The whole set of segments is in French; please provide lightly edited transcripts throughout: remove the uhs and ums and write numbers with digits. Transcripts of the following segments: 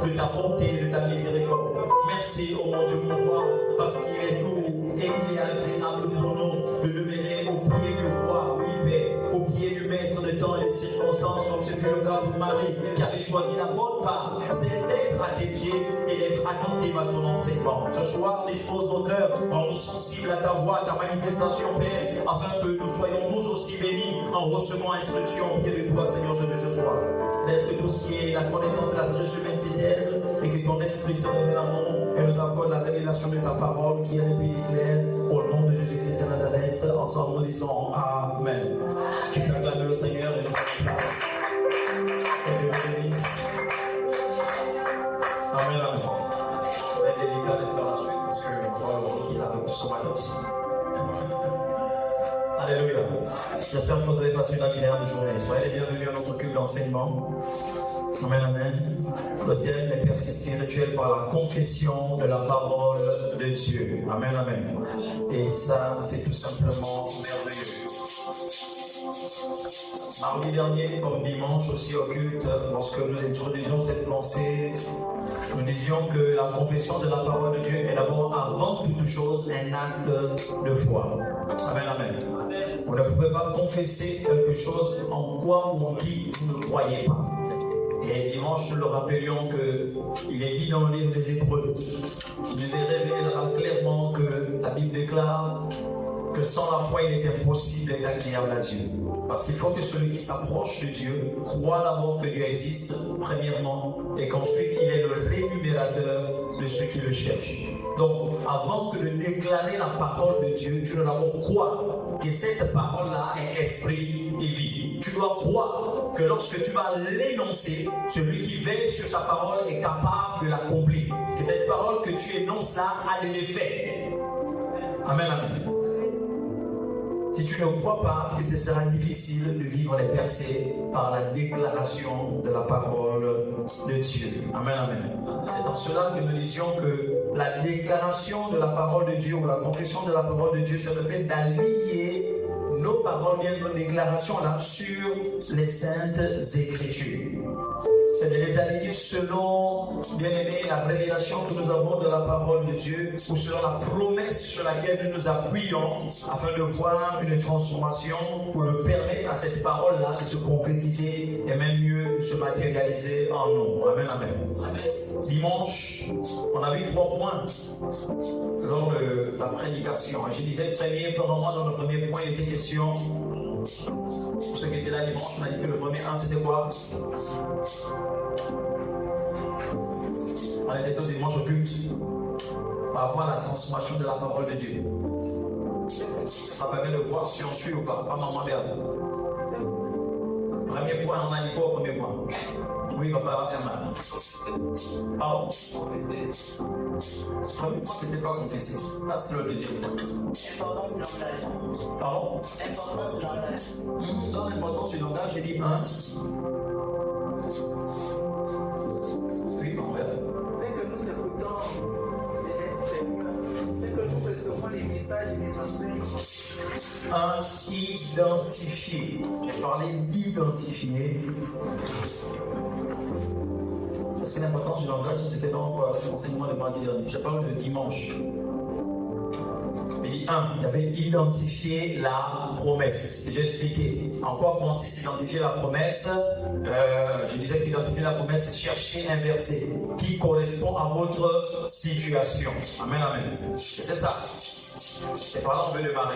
de ta bonté, de ta miséricorde. Merci, oh mon Dieu, mon roi, parce qu'il est doux et il est agréable pour nous de demeurer au pied du roi, oui, Père, au pied du maître de temps et des circonstances, comme ce fut le cas de Marie, qui avait choisi la bonne part, c'est d'être à tes pieds et d'être attentive à ton enseignement. Ce soir, dispose nos cœurs, rends-nous sensibles à ta voix, à ta manifestation, Père, afin que nous soyons nous aussi bénis en recevant instruction au pied de toi, Seigneur Jésus, ce soir. Laisse que tout ce qui est la connaissance et la sagesse humaine s'étaise et que ton esprit se révèle en nous et nous accorde la révélation de ta parole qui est l'épée éclair. Au nom de Jésus-Christ de Nazareth, ensemble nous disons Amen. Tu peux acclamer le Seigneur et nous place. Et Dieu te bénisse. Amen, amen. C'est délicat de faire la suite parce que on va voir qu'il a avec tout ce matin aussi. Alléluia. J'espère que vous avez passé une agréable journée. Soyez les bienvenus à notre culte d'enseignement. Amen, amen. Le thème est persister spirituel par la confession de la parole de Dieu. Amen, amen. Et ça, c'est tout simplement merveilleux. Mardi dernier, comme dimanche aussi au culte, lorsque nous introduisions cette pensée, nous disions que la confession de la parole de Dieu est d'abord, avant toute chose, un acte de foi. Amen, amen. Vous ne pouvez pas confesser quelque chose en quoi ou en qui vous ne croyez pas. Et dimanche, nous le rappelions qu'il est dit dans le livre des Hébreux, il nous est révélé là clairement que la Bible déclare que sans la foi, il est impossible d'être agréable à Dieu. Parce qu'il faut que celui qui s'approche de Dieu croit d'abord que Dieu existe, premièrement, et qu'ensuite il est le rémunérateur de ceux qui le cherchent. Donc, avant que de déclarer la parole de Dieu, tu dois d'abord croire que cette parole-là est esprit et vie. Tu dois croire que lorsque tu vas l'énoncer, celui qui veille sur sa parole est capable de l'accomplir. Que cette parole que tu énonces là a de l'effet. Amen, amen. Si tu ne crois pas, il te sera difficile de vivre les percées par la déclaration de la parole de Dieu. Amen, amen. C'est dans cela que nous disions que la déclaration de la parole de Dieu ou la confession de la parole de Dieu, c'est le fait d'aligner nos paroles, bien nos déclarations là, sur les saintes écritures. C'est de les aligner selon, bien aimé, la révélation que nous avons de la parole de Dieu ou selon la promesse sur laquelle nous nous appuyons afin de voir une transformation pour le permettre à cette parole-là de se concrétiser et même mieux de se matérialiser en nous. Amen, amen. Amen. Dimanche, on a vu 3 points lors de la prédication. Je disais, premièrement, dans le premier point, il était question. Pour ceux qui étaient là dimanche, on a dit que le premier 1 c'était quoi? On était tous dimanche au culte par rapport à la transformation de la parole de Dieu. Ça permet de voir si on suit ou pas. Pas maman merde. Premier point, on a dit quoi au premier point? Oui, papa, Herman. Pardon. Confesser. Le premier point, c'était pas confesser. Là, c'est le deuxième point. Importance du langage. Pardon? Importance du langage. Dans l'importance du langage, j'ai dit 1. Oui, mon père. C'est que nous écoutons de l'extérieur. C'est que nous recevons les messages des enseignements. Identifier. J'ai parlé d'identifier. Parce que l'importance du langage, c'était dans l'enseignement de mardi dernier. Je parle de dimanche. Il dit 1, il y avait identifié la promesse. J'ai expliqué en quoi consiste identifier la promesse. Je disais qu'identifier la promesse, c'est chercher un verset qui correspond à votre situation. Amen, amen. C'est ça. C'est par là qu'on veut démarrer.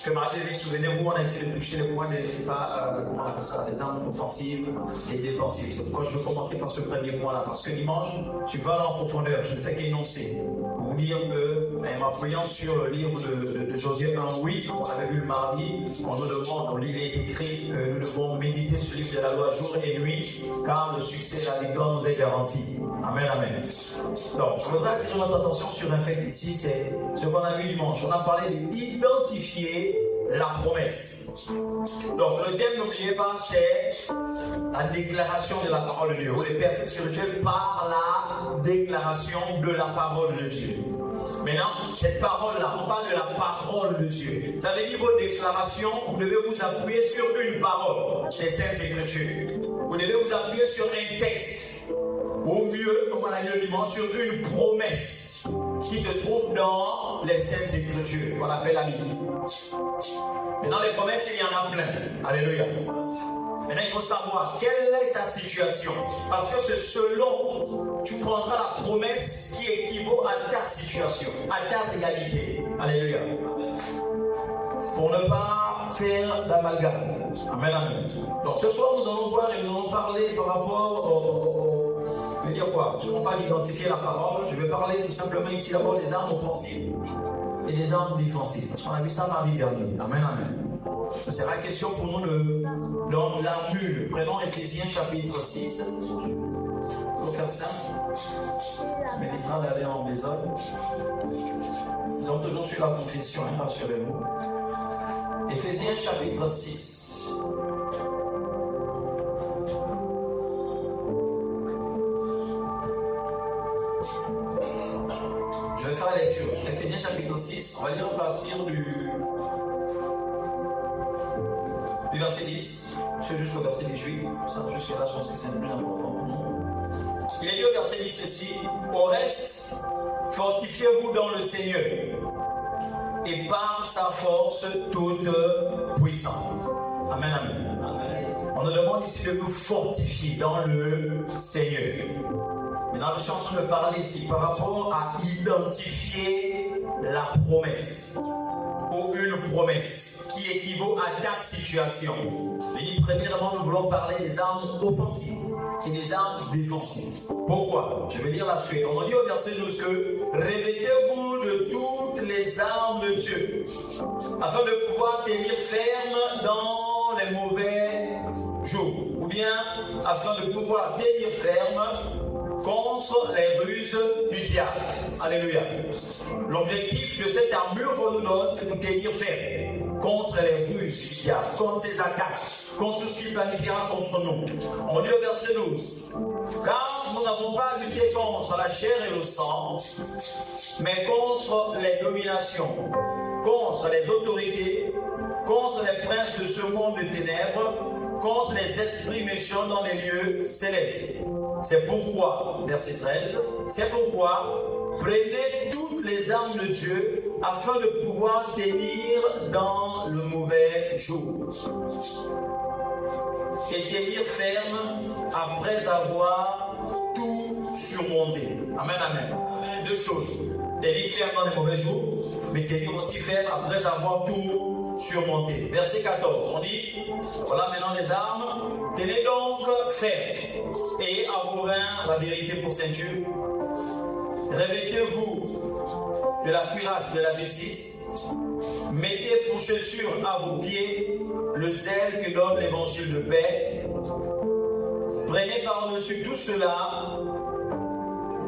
Que mardi, souvenez-vous, on a essayé de toucher les points des comment on appelle ça, les armes offensives et défensives. C'est pourquoi je veux commencer par ce premier point-là. Parce que dimanche, tu vas en profondeur, je ne fais qu'énoncer. Pour vous dire que, en m'appuyant sur le livre de Josué 1:8, on avait vu le mardi, on nous demande, on lit les écrits, que nous devons méditer sur le livre de la loi jour et nuit, car le succès et la victoire nous est garanti. Amen, amen. Donc, je voudrais attirer notre attention sur un fait ici, c'est ce qu'on a vu dimanche. On a parlé d'identifier la promesse. Donc, le thème, n'oubliez pas, c'est la déclaration de la parole de Dieu. Ou les percées spirituelles par la déclaration de la parole de Dieu. Maintenant, cette parole-là, on parle de la parole de Dieu. Ça veut dire votre déclaration, vous devez vous appuyer sur une parole, les Saintes Écritures. Vous devez vous appuyer sur un texte. Au mieux, comme on a dit le dimanche, sur une promesse qui se trouve dans les Saintes Écritures, qu'on appelle la Bible. Maintenant, les promesses, il y en a plein. Alléluia. Maintenant, il faut savoir quelle est ta situation. Parce que c'est selon, tu prendras la promesse qui équivaut à ta situation, à ta réalité. Alléluia. Pour ne pas faire d'amalgame. Amen, amen. Donc ce soir, nous allons voir et nous allons parler par rapport je vais dire quoi? Je ne vais pas identifier la parole. Je vais parler tout simplement ici d'abord des armes offensives et des armes défensives. Parce qu'on a vu ça mardi dernier. Amen, amen. Ce sera question pour nous dans l'armure. Prenons Éphésiens chapitre 6. Pour faire simple, on méditera d'aller en besogne. Nous sommes toujours sur la confession, hein, rassurez-vous. Éphésiens chapitre 6. Je vais faire la lecture. Éphésiens chapitre 6, on va lire à partir du verset 10, jusqu'au verset 18. Ça, jusqu'à là, je pense que c'est le plus important pour nous. Il est dit au verset 10 ici: au reste, fortifiez-vous dans le Seigneur et par sa force toute puissante. Amen, amen. On nous demande ici de nous fortifier dans le Seigneur. Maintenant, je suis en train de parler ici par rapport à identifier la promesse ou une promesse qui équivaut à ta situation. Je dis premièrement, nous voulons parler des armes offensives et des armes défensives. Pourquoi? Je vais lire la suite. On dit au verset 12 que revêtez-vous de toutes les armes de Dieu afin de pouvoir tenir ferme dans les mauvais jours, ou bien afin de pouvoir tenir ferme contre les ruses du diable. Alléluia. L'objectif de cette armure qu'on nous donne, c'est de tenir ferme contre les ruses du diable, contre ses attaques, contre tout ce qui planifiera contre nous. On dit au verset 12: car nous n'avons pas à lutter contre la chair et le sang, mais contre les dominations, contre les autorités, contre les princes de ce monde de ténèbres, contre les esprits méchants dans les lieux célestes. C'est pourquoi, verset 13, c'est pourquoi prenez toutes les armes de Dieu afin de pouvoir tenir dans le mauvais jour et tenir ferme après avoir tout surmonté. Amen, amen. Deux choses: tenir ferme dans les mauvais jours, mais tenir aussi ferme après avoir tout surmonté. Verset 14, on dit: voilà maintenant les armes, tenez donc ferme et à vos reins la vérité pour ceinture. Revêtez-vous de la cuirasse de la justice. Mettez pour chaussure à vos pieds le zèle que donne l'évangile de paix. Prenez par-dessus tout cela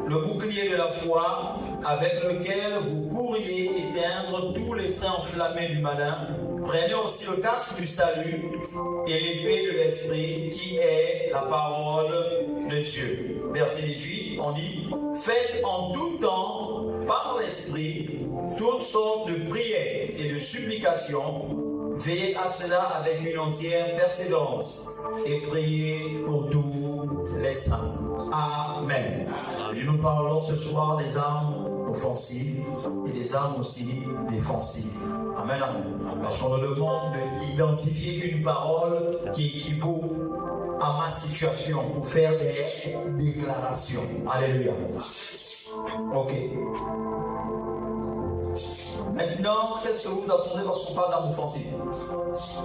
le bouclier de la foi avec lequel vous pourriez éteindre tous les traits enflammés du malin. Prenez aussi le casque du salut et l'épée de l'esprit qui est la parole de Dieu. Verset 18, on dit: faites en tout temps par l'esprit toutes sortes de prières et de supplications. Veillez à cela avec une entière persévérance et priez pour tous les saints. Amen. Et nous parlons ce soir des armes offensives et des armes aussi défensives. Amen, amen. Parce qu'on nous demande d'identifier une parole qui équivaut à ma situation pour faire des déclarations. Alléluia. Ok. Maintenant, qu'est-ce que vous attendez lorsqu'on parle d'armes offensives?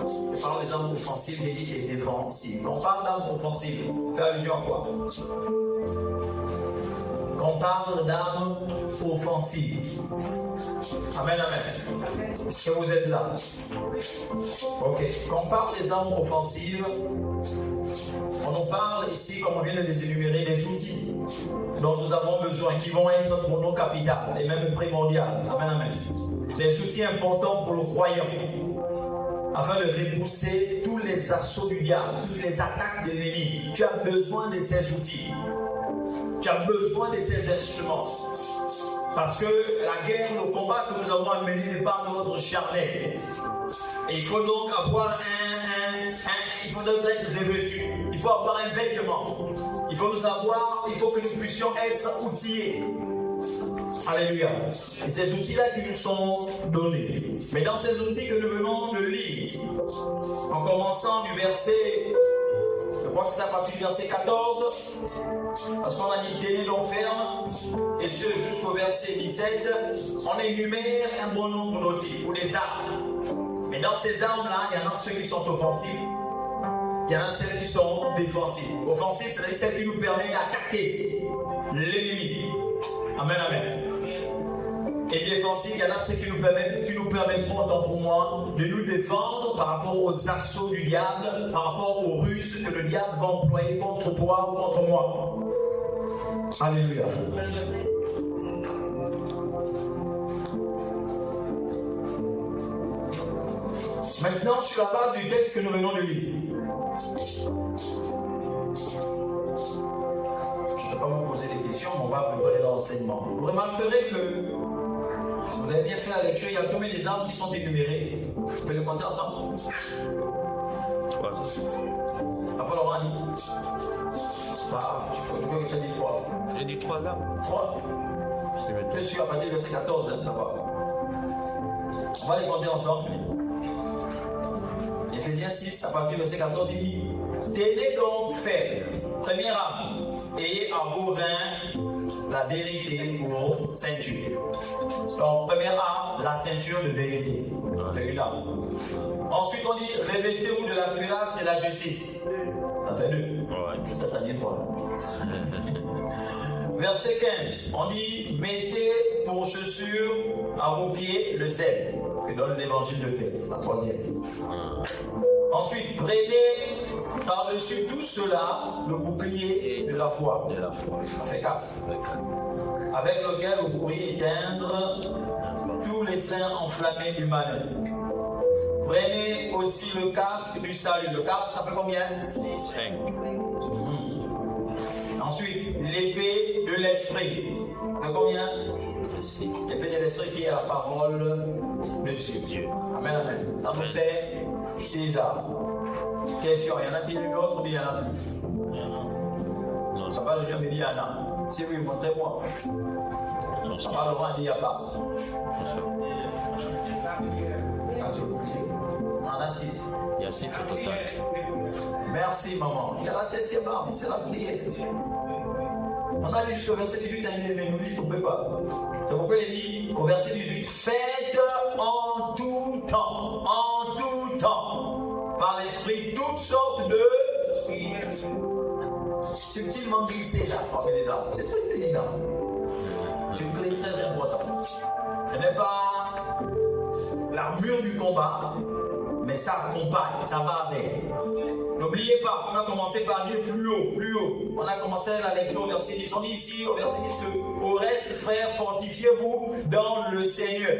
On parle des armes offensives et défensives. Quand on parle d'armes offensives, on fait allusion à quoi? Quand on parle d'armes offensives. Amen, amen. Est-ce que vous êtes là? Ok. Quand on parle des armes offensives, on nous parle ici, comme on vient de les énumérer, des outils dont nous avons besoin, qui vont être pour nos capitales et même primordiales. Amen, amen. Des outils importants pour le croyant, afin de repousser tous les assauts du diable, toutes les attaques de l'ennemi. Tu as besoin de ces outils. Tu as besoin de ces instruments. Parce que la guerre, le combat que nous avons à mener n'est pas notre charnel. Et il faut donc avoir il faut donc être revêtu. Il faut avoir un vêtement. Il faut que nous puissions être outillés. Alléluia. Et ces outils-là qui nous sont donnés. Mais dans ces outils que nous venons de lire, en commençant du verset, je crois que c'est à partir du verset 14, parce qu'on a dit tenez donc ferme, et ce jusqu'au verset 17, on énumère un bon nombre d'outils, ou des armes. Mais dans ces armes-là, il y en a ceux qui sont offensifs, il y en a celles qui sont défensives. Offensives, c'est-à-dire celles qui nous permettent d'attaquer l'ennemi. Amen, amen. Et défensif, il y en a ceux qui nous permettront, autant pour moi, de nous défendre par rapport aux assauts du diable, par rapport aux ruses que le diable va employer contre toi ou contre moi. Alléluia. Maintenant, sur la base du texte que nous venons de lire, je ne vais pas vous poser des questions, mais on va préparer l'enseignement. Vous remarquerez que si vous avez bien fait la lecture, il y a combien des armes qui sont énumérées? Vous pouvez les compter ensemble? 3. Après l'avoir dit. Je crois que tu as dit 3. J'ai dit 3 armes. 3. Je suis à partir du verset 14 là-bas. On va les compter ensemble. Éphésiens 6, à partir du verset 14, il dit tenez donc ferme. Première arme, ayez à vos reins la vérité pour ceinture. Donc, première arme, la ceinture de vérité. Ça fait une arme. Ensuite, on dit revêtez-vous de la cuirasse et de la justice. Ça fait 2. Ouais. Peut-être à dire 3. Verset 15, on dit mettez pour chaussure à vos pieds le zèle que donne l'évangile de paix. C'est la 3e. Ensuite, prenez par-dessus tout cela le bouclier de la foi. Ça fait 4. Avec lequel vous pourriez éteindre tous les trains enflammés du malin. Prenez aussi le casque du salut. Le casque, ça fait combien? 5. Ensuite, l'épée de l'esprit. Ça fait combien? 6. L'épée de l'esprit qui est la parole de Dieu. Amen, amen. Ça nous fait 6 armes. Question, il y en a-t-il une autre ou bien il y en a plus? Non, ça va, je viens me dire, il y en a. Si oui, montrez-moi. Ça va, Laurent, il n'y a pas. On en a 6. Il y a 6 au total. Merci, maman. Il y a la 7e arme, c'est la prière. On a lu jusqu'au verset 18, mais nous dit, on ne peut pas. C'est pourquoi il dit au verset 18, faites en tout temps, par l'esprit, toutes sortes de subtilement glissées là, parmi les armes. C'est très évident. C'est une clé très importante. Ce n'est pas l'armure du combat, mais ça accompagne, ça va avec. N'oubliez pas, on a commencé par lire plus haut. On a commencé la lecture au verset 10. On dit ici au verset 10 que au reste, frères, fortifiez-vous dans le Seigneur.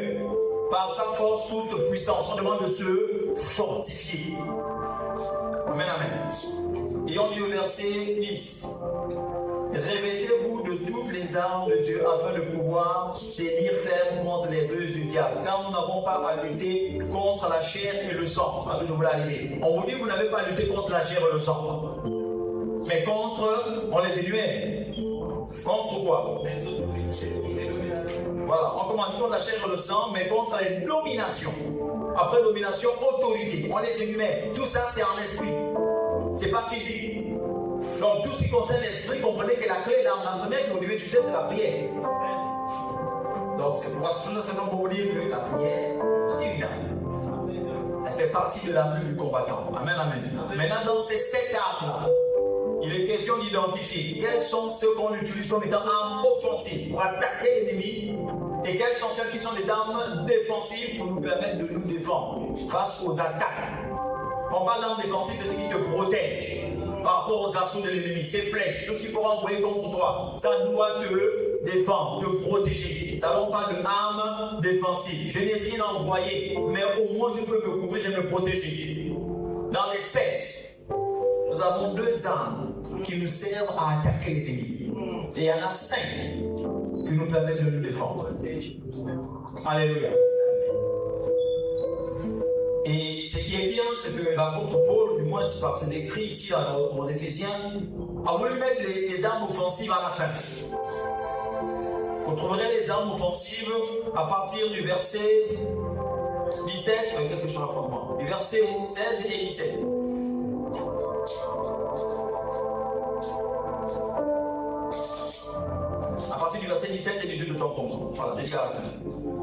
Par sa force toute puissance. On demande de se fortifier. Amen, amen. Et on dit au verset 10. Revêtez-vous de toutes les armes de Dieu afin de pouvoir tenir ferme contre les ruses du diable. Car nous n'avons pas à lutter contre la chair et le sang. C'est là que je voulais arriver. On vous dit que vous n'avez pas à lutter contre la chair et le sang. Mais contre, on les énumère. Contre quoi? Voilà, on commence contre la chair et le sang, mais contre les dominations. Après domination, autorité. On les énumère. Tout ça, c'est en esprit. C'est pas physique. Donc, tout ce qui concerne l'esprit, comprenez que la clé dans la première que vous devez toucher, c'est la prière. Donc, c'est pour simplement pour vous dire que la prière, c'est une arme. Elle fait partie de l'armure du combattant. Amen, amen. Maintenant, dans ces 7 armes-là, il est question d'identifier quelles sont ceux qu'on utilise comme étant armes offensives pour attaquer l'ennemi et quelles sont celles qui sont des armes défensives pour nous permettre de nous défendre face aux attaques. Quand on parle d'armes défensives, c'est ce qui te protège par rapport aux assauts de l'ennemi, ces flèches, tout ce qu'il pourra envoyer contre toi, ça doit te défendre, te protéger. Ça on parle de armes défensives. Je n'ai rien envoyé, mais au moins je peux me couvrir et me protéger. Dans les 7, nous avons 2 armes qui nous servent à attaquer l'ennemi. Et il y en a 5 qui nous permettent de nous défendre. Alléluia. Et ce qui est bien, c'est que l'apôtre Paul, du moins par ses écrits ici aux Éphésiens, a voulu mettre les armes offensives à la fin. Vous trouverez les armes offensives à partir du verset 17, quelque chose à prendre, du verset 16 et 17. À partir du verset 17 et 18 de temps pour moi. Voilà, déjà.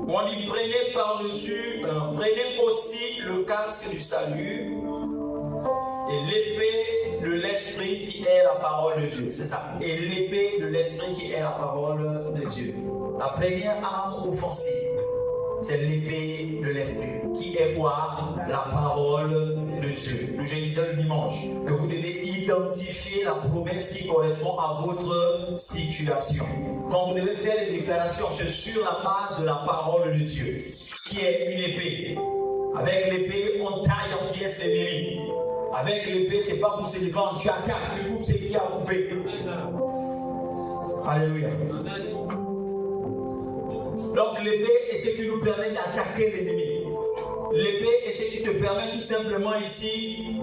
On dit prenez par-dessus, prenez aussi le casque du salut et l'épée de l'esprit qui est la parole de Dieu. C'est ça. Et l'épée de l'esprit qui est la parole de Dieu. La première arme offensive, c'est l'épée de l'esprit. Qui est quoi? La parole de Dieu. Je disais le dimanche que vous devez identifier la promesse qui correspond à votre situation. Quand vous devez faire des déclarations, c'est sur la base de la parole de Dieu, qui est une épée. Avec l'épée, on taille en pièces l'ennemi. Avec l'épée, c'est pas pour se défendre. Tu attaques, tu coupes ce qui a coupé. Alléluia. Donc l'épée est ce qui nous permet d'attaquer l'ennemi. L'épée est ce qui te permet tout simplement ici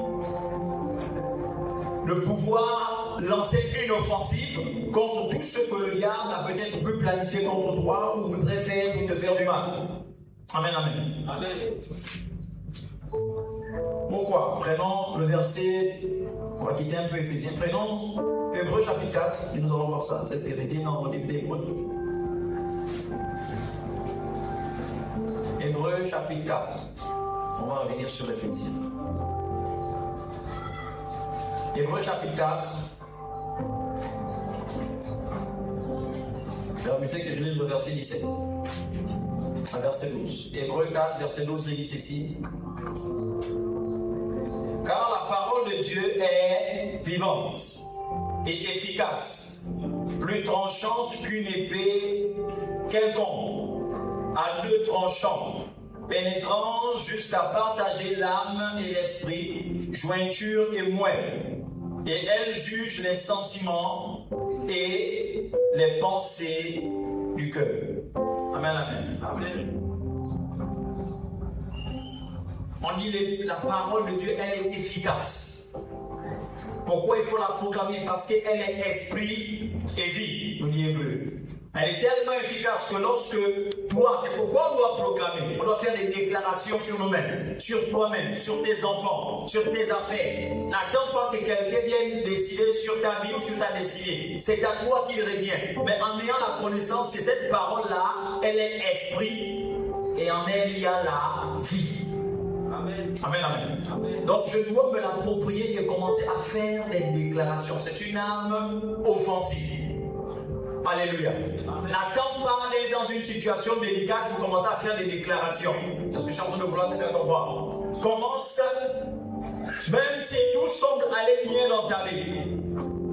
de pouvoir lancer une offensive contre tout ce que le diable a peut-être pu planifier contre toi ou voudrait faire pour te faire du mal. Amen, amen. Amen. Pourquoi? Prenons le verset, on va quitter un peu Éphésiens, prenons Hébreux chapitre 4, et nous allons voir ça, cette vérité dans le livre d'Hébreux. Hébreux chapitre 4, on va revenir sur Éphésiens. Hébreux chapitre 4, permettez que je lise le verset 17 à verset 12. Hébreux 4, verset 12, il dit ceci. Car la parole de Dieu est vivante et efficace, plus tranchante qu'une épée quelconque, à deux tranchants, pénétrant jusqu'à partager l'âme et l'esprit, jointure et moelle, et elle juge les sentiments et les pensées du cœur. Amen, amen. Amen. On dit la parole de Dieu, elle est efficace. Pourquoi il faut la proclamer? Parce qu'elle est esprit et vie, nous dit Hébreu. Elle est tellement efficace que lorsque toi, c'est pourquoi on doit proclamer. On doit faire des déclarations sur nous-mêmes, sur toi-même, sur tes enfants, sur tes affaires. N'attends pas que quelqu'un vienne décider sur ta vie ou sur ta destinée. C'est à toi qu'il revient. Mais en ayant la connaissance que cette parole-là, elle est esprit et en elle il y a la vie. Amen. Amen, amen. Amen. Donc je dois me l'approprier et commencer à faire des déclarations. C'est une arme offensive. Alléluia. N'attends pas d'être dans une situation délicate pour commencer à faire des déclarations. C'est ce que je suis en train de vouloir te faire comprendre. Commence, même si tout semble aller bien dans ta vie.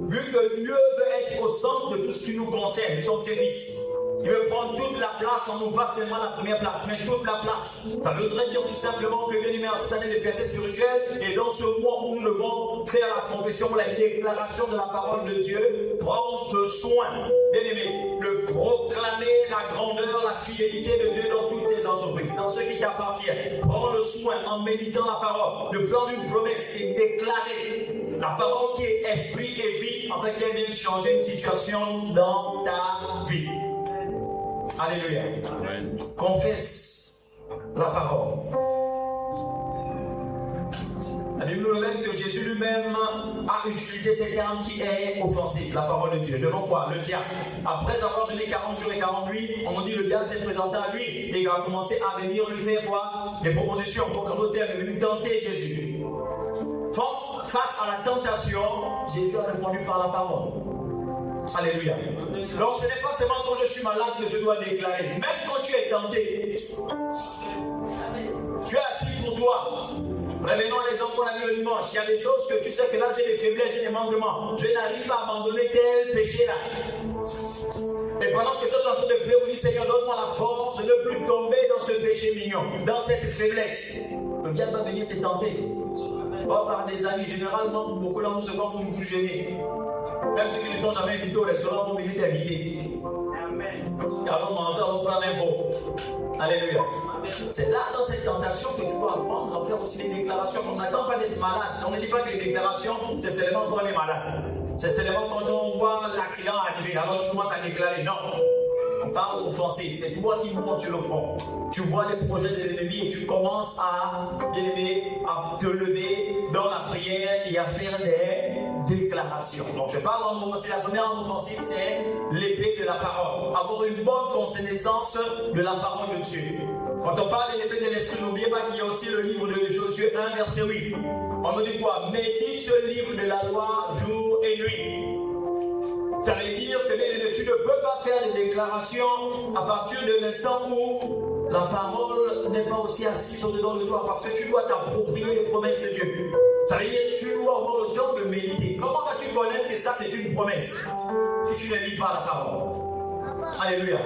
Vu que Dieu veut être au centre de tout ce qui nous concerne, nous sommes ses fils. Il veut prendre toute la place en nous, pas seulement la première place, mais toute la place. Ça voudrait dire tout simplement que bien aimé en cette année de percée spirituelle, et dans ce mois où nous devons faire la confession, la déclaration de la parole de Dieu, prends ce soin, bien aimé, de proclamer la grandeur, la fidélité de Dieu dans toutes tes entreprises, dans ce qui t'appartient. Prends le soin en méditant la parole, de prendre une promesse et déclarer la parole qui est esprit et vie, afin qu'elle vienne changer une situation dans ta vie. Alléluia. Amen. Confesse la parole. La Bible nous révèle que Jésus lui-même a utilisé cette arme qui est offensive, la parole de Dieu. Devant quoi? Le diable. Après avoir jeûné 40 jours et 40 nuits, on dit le diable s'est présenté à lui et il a commencé à venir lui faire quoi? Des propositions. Donc en d'autres termes, il est venu tenter Jésus. Face à la tentation, Jésus a répondu par la parole. Alléluia. Donc ce n'est pas seulement quand je suis malade que je dois déclarer. Même quand tu es tenté, tu es assis pour toi. Revenons à l'exemple qu'on a vu le dimanche. Il y a des choses que tu sais que là j'ai des faiblesses, j'ai des manquements. Je n'arrive pas à abandonner tel péché là. Et pendant que toi tu es en train de prier, vous dites Seigneur, donne-moi la force de ne plus tomber dans ce péché mignon, dans cette faiblesse. Le diable va venir te tenter. Pas par des amis, généralement, beaucoup d'entre nous se sentent toujours gênés. Même ceux qui ne t'ont jamais invité au restaurant vont venir t'inviter. Amen. Et allons manger, allons prendre un pot. Alléluia. C'est là, dans cette tentation, que tu dois apprendre à faire aussi des déclarations. On n'attend pas d'être malade. On ne dit pas que les déclarations, c'est seulement quand on est malade. C'est seulement quand on voit l'accident arriver. Alors tu commences à déclarer. Non. On parle offensif. C'est toi qui montes sur le front. Tu vois les projets de l'ennemi et tu commences à te lever dans la prière et à faire des déclarations. Donc je parle en offensive. La première en offensive, c'est l'épée de la parole. Avoir une bonne connaissance de la parole de Dieu. Quand on parle de l'épée de l'esprit, n'oubliez pas qu'il y a aussi le livre de Josué 1, verset 8. On nous dit quoi? Médite ce livre de la loi jour et nuit. Ça veut dire que tu ne peux pas faire des déclarations à partir de l'instant où la parole n'est pas aussi assise au-dedans de toi, parce que tu dois t'approprier les promesses de Dieu. Ça veut dire que tu dois avoir le temps de méditer. Comment vas-tu connaître que ça c'est une promesse si tu ne lis pas la parole? Alléluia.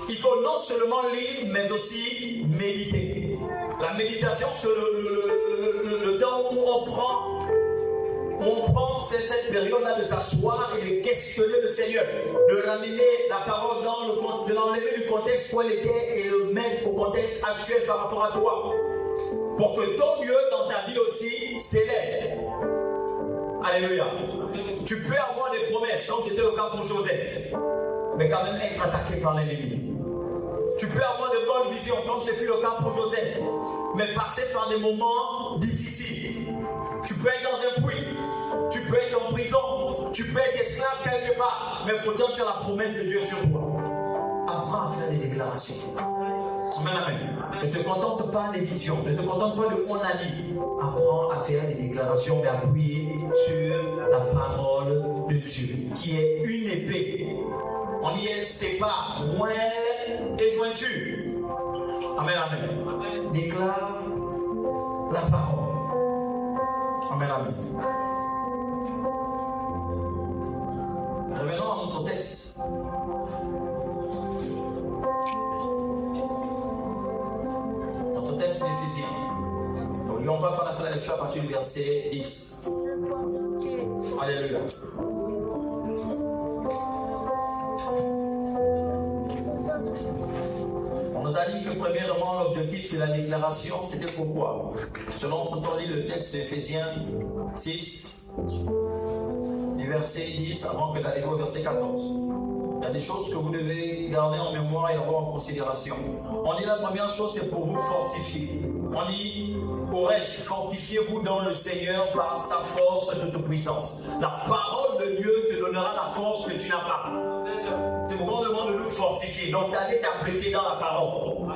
Il faut non seulement lire, mais aussi méditer. La méditation, c'est le temps où on prend cette période-là de s'asseoir et de questionner le Seigneur, de ramener la parole de l'enlever du contexte où elle était et le mettre au contexte actuel par rapport à toi, pour que ton Dieu dans ta vie aussi s'élève. Alléluia. Tu peux avoir des promesses, comme c'était le cas pour Joseph, mais quand même être attaqué par l'ennemi. Tu peux avoir de bonnes visions, comme ce fut le cas pour Joseph, mais passer par des moments difficiles. Tu peux être dans un puits, tu peux être en prison, tu peux être esclave quelque part, mais pourtant tu as la promesse de Dieu sur toi. Apprends à faire des déclarations. Amen, amen. Ne te contente pas des visions, ne te contente pas de on a dit. Apprends à faire des déclarations, mais appuyer sur la parole de Dieu, qui est une épée. On y est sépare, moelle et jointure. Amen, amen. Déclare la parole. Amen, amen. Revenons à notre texte. Notre texte d'Éphésiens. Donc, on va faire la lecture à partir du verset 10. Alléluia. On nous a dit que premièrement l'objectif de la déclaration c'était pourquoi? Selon quand on lit le texte d'Éphésiens 6, du verset 10 avant que d'aller au verset 14. Il y a des choses que vous devez garder en mémoire et avoir en considération. On dit la première chose c'est pour vous fortifier. On dit au reste, fortifiez-vous dans le Seigneur par sa force de toute puissance. La parole de Dieu te donnera la force que tu n'as pas. C'est pourquoi on demande de nous fortifier. Donc d'aller t'appliquer dans la parole.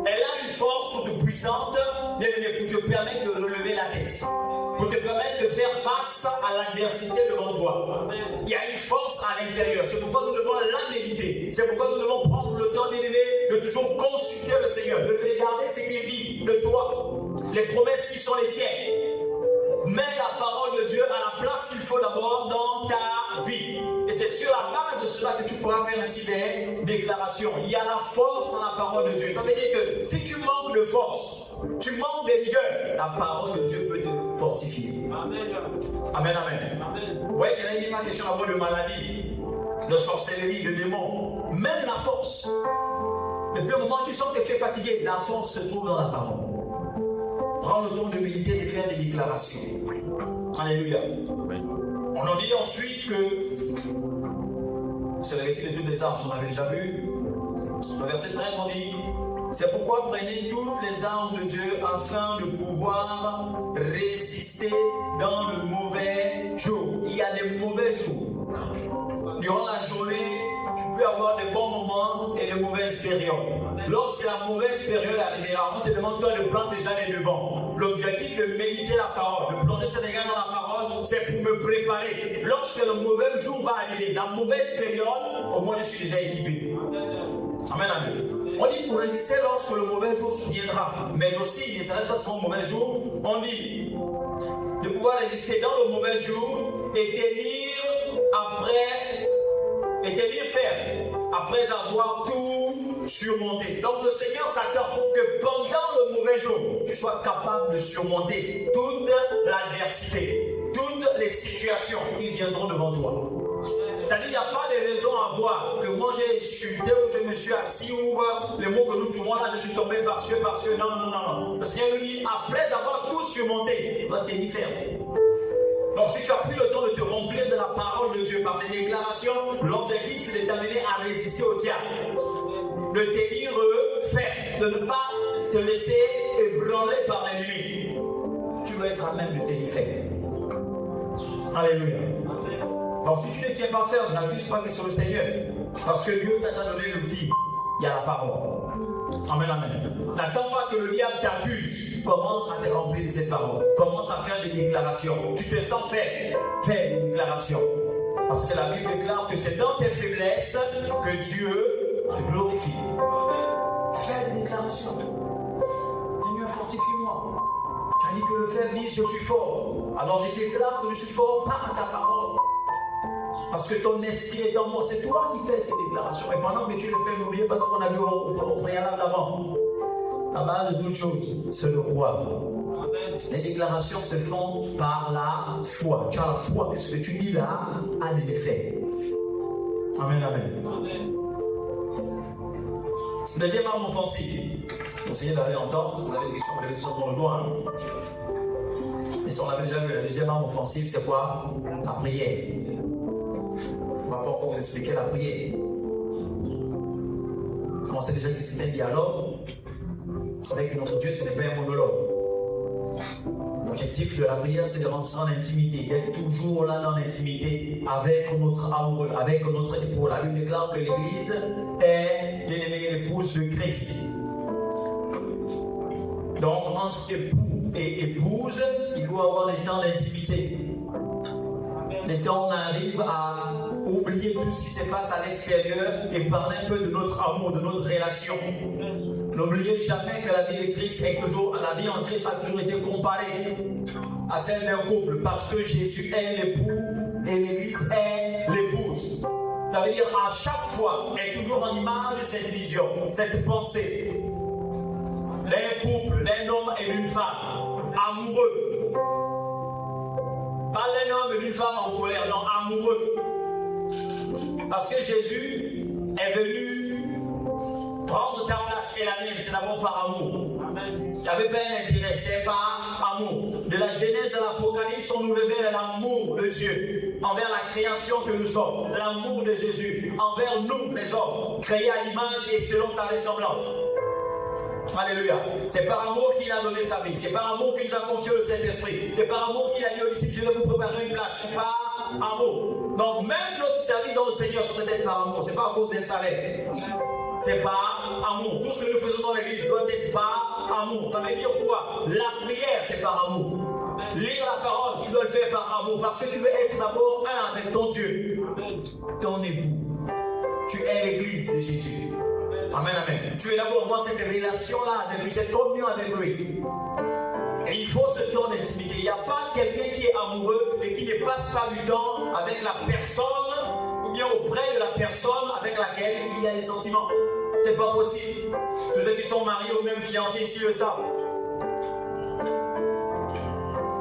Elle a une force toute puissante pour te permettre de relever la tête. Pour te permettre de faire face à l'adversité devant toi. Il y a une force à l'intérieur. C'est pourquoi nous devons la méditer. C'est pourquoi nous devons prendre le temps de toujours consulter le Seigneur, de regarder ce qu'il dit de toi, les promesses qui sont les tiennes. Mets la parole de Dieu à la place qu'il faut d'abord dans ta vie. Et c'est sur la base de cela que tu pourras faire ainsi des déclarations. Il y a la force dans la parole de Dieu. Ça veut dire que si tu manques de force, tu manques de rigueur, la parole de Dieu peut te fortifier. Amen. Amen, amen. Amen. Vous voyez qu'il n'est pas question d'abord de maladie, de sorcellerie, de démons. Même la force. Depuis le moment où tu sens que tu es fatigué, la force se trouve dans la parole. Prends le temps de méditer et de faire des déclarations. Alléluia. On en dit ensuite que c'est la vérité de toutes les armes, on avait déjà vu. Le verset 13, on dit c'est pourquoi prenez toutes les armes de Dieu afin de pouvoir résister dans le mauvais jour. Il y a des mauvais jours. Durant la journée, tu peux avoir des bons moments et des mauvaises périodes. Lorsque la mauvaise période arrivera, on te demande toi de prendre déjà les devants. L'objectif de méditer la parole, de plonger ses regards dans la parole, c'est pour me préparer. Lorsque le mauvais jour va arriver, la mauvaise période, au moins je suis déjà équipé. Amen, amen. On dit pour résister lorsque le mauvais jour viendra, mais aussi, il ne s'arrête pas sur le mauvais jour, on dit de pouvoir résister dans le mauvais jour et tenir ferme après avoir tout surmonté. Donc le Seigneur s'attend que pendant le mauvais jour, tu sois capable de surmonter toute l'adversité, toute les situations qui viendront devant toi. C'est-à-dire, il n'y a pas de raison à voir que moi j'ai chuté ou je me suis assis ou les mots que nous jouons là, je suis tombé parce que, non. Le Seigneur nous dit, après avoir tout surmonté, va tenir ferme. Donc, si tu as pris le temps de te remplir de la parole de Dieu par ces déclarations, l'objectif c'est de t'amener à résister au diable, de tenir ferme, de ne pas te laisser ébranler par l'ennemi. Tu dois être à même de tenir ferme. Alléluia. Donc, si tu ne tiens pas ferme, n'abuse pas que sur le Seigneur, parce que Dieu t'a donné l'outil, il y a la parole. Amen, amen. N'attends pas que le diable t'accuse. Commence à te remplir de cette parole. Commence à faire des déclarations. Tu te sens faible. Fais des déclarations. Parce que la Bible déclare que c'est dans tes faiblesses que Dieu se glorifie. Fais des déclarations. Seigneur, fortifie-moi. Tu as dit que le faible dit je suis fort. Alors je déclare que je suis fort par ta parole. Parce que ton esprit est dans moi. C'est toi qui fais ces déclarations. Et pendant que tu le fais, n'oubliez pas ce qu'on a vu au préalable avant. La base de toute chose, c'est le roi. Les déclarations se font par la foi. Tu as la foi que ce que tu dis là a des effets. Amen, amen. Deuxième arme offensive. Essayez d'aller entendre. Vous avez des questions dans le doigt. Et si on l'avait déjà vu, la deuxième arme offensive, c'est quoi? La prière. On ne va pas encore vous expliquer la prière. On sait déjà que c'est un dialogue. Avec notre Dieu, ce n'est pas un monologue. L'objectif de la prière, c'est de rentrer en intimité, d'être toujours là dans l'intimité avec notre amoureux, avec notre époux. La Bible déclare que l'Église est l'ennemi et l'épouse de Christ. Donc, entre époux et épouse, il doit y avoir des temps d'intimité. Des temps où on arrive à oublier tout ce qui se passe à l'extérieur et parler un peu de notre amour, de notre relation. N'oubliez jamais que la vie de Christ est toujours, la vie en Christ a toujours été comparée à celle d'un couple parce que Jésus est l'époux et l'Église est l'épouse. Ça veut dire à chaque fois est toujours en image cette vision, cette pensée d'un couple, d'un homme et d'une femme amoureux. Pas d'un homme et d'une femme en colère, non, amoureux. Parce que Jésus est venu prendre ta place et la mienne, c'est d'abord par amour. Il n'y avait pas un intérêt, c'est par amour. De la Genèse à l'Apocalypse, on nous révèle l'amour de Dieu envers la création que nous sommes, l'amour de Jésus envers nous, les hommes, créés à l'image et selon sa ressemblance. Alléluia. C'est par amour qu'il a donné sa vie. C'est par amour qu'il nous a confié le Saint-Esprit. C'est par amour qu'il a dit aux disciples, je vais vous préparer une place. C'est par amour. Donc même notre service dans le Seigneur serait peut-être par amour. C'est pas à cause d'un salaire. C'est par amour. Tout ce que nous faisons dans l'église doit être par amour. Ça veut dire quoi? La prière, c'est par amour. Lire la parole, tu dois le faire par amour. Parce que tu veux être d'abord un avec ton Dieu. Ton époux. Tu es l'église de Jésus. Amen, amen. Tu es d'abord voir cette relation-là avec lui, cette communion avec lui. Et il faut ce temps d'intimité. Il n'y a pas quelqu'un qui est amoureux et qui ne passe pas du temps avec la personne ou bien auprès de la personne avec laquelle il y a des sentiments. C'est pas possible. Tous ceux qui sont mariés ou même fiancés ici le savent.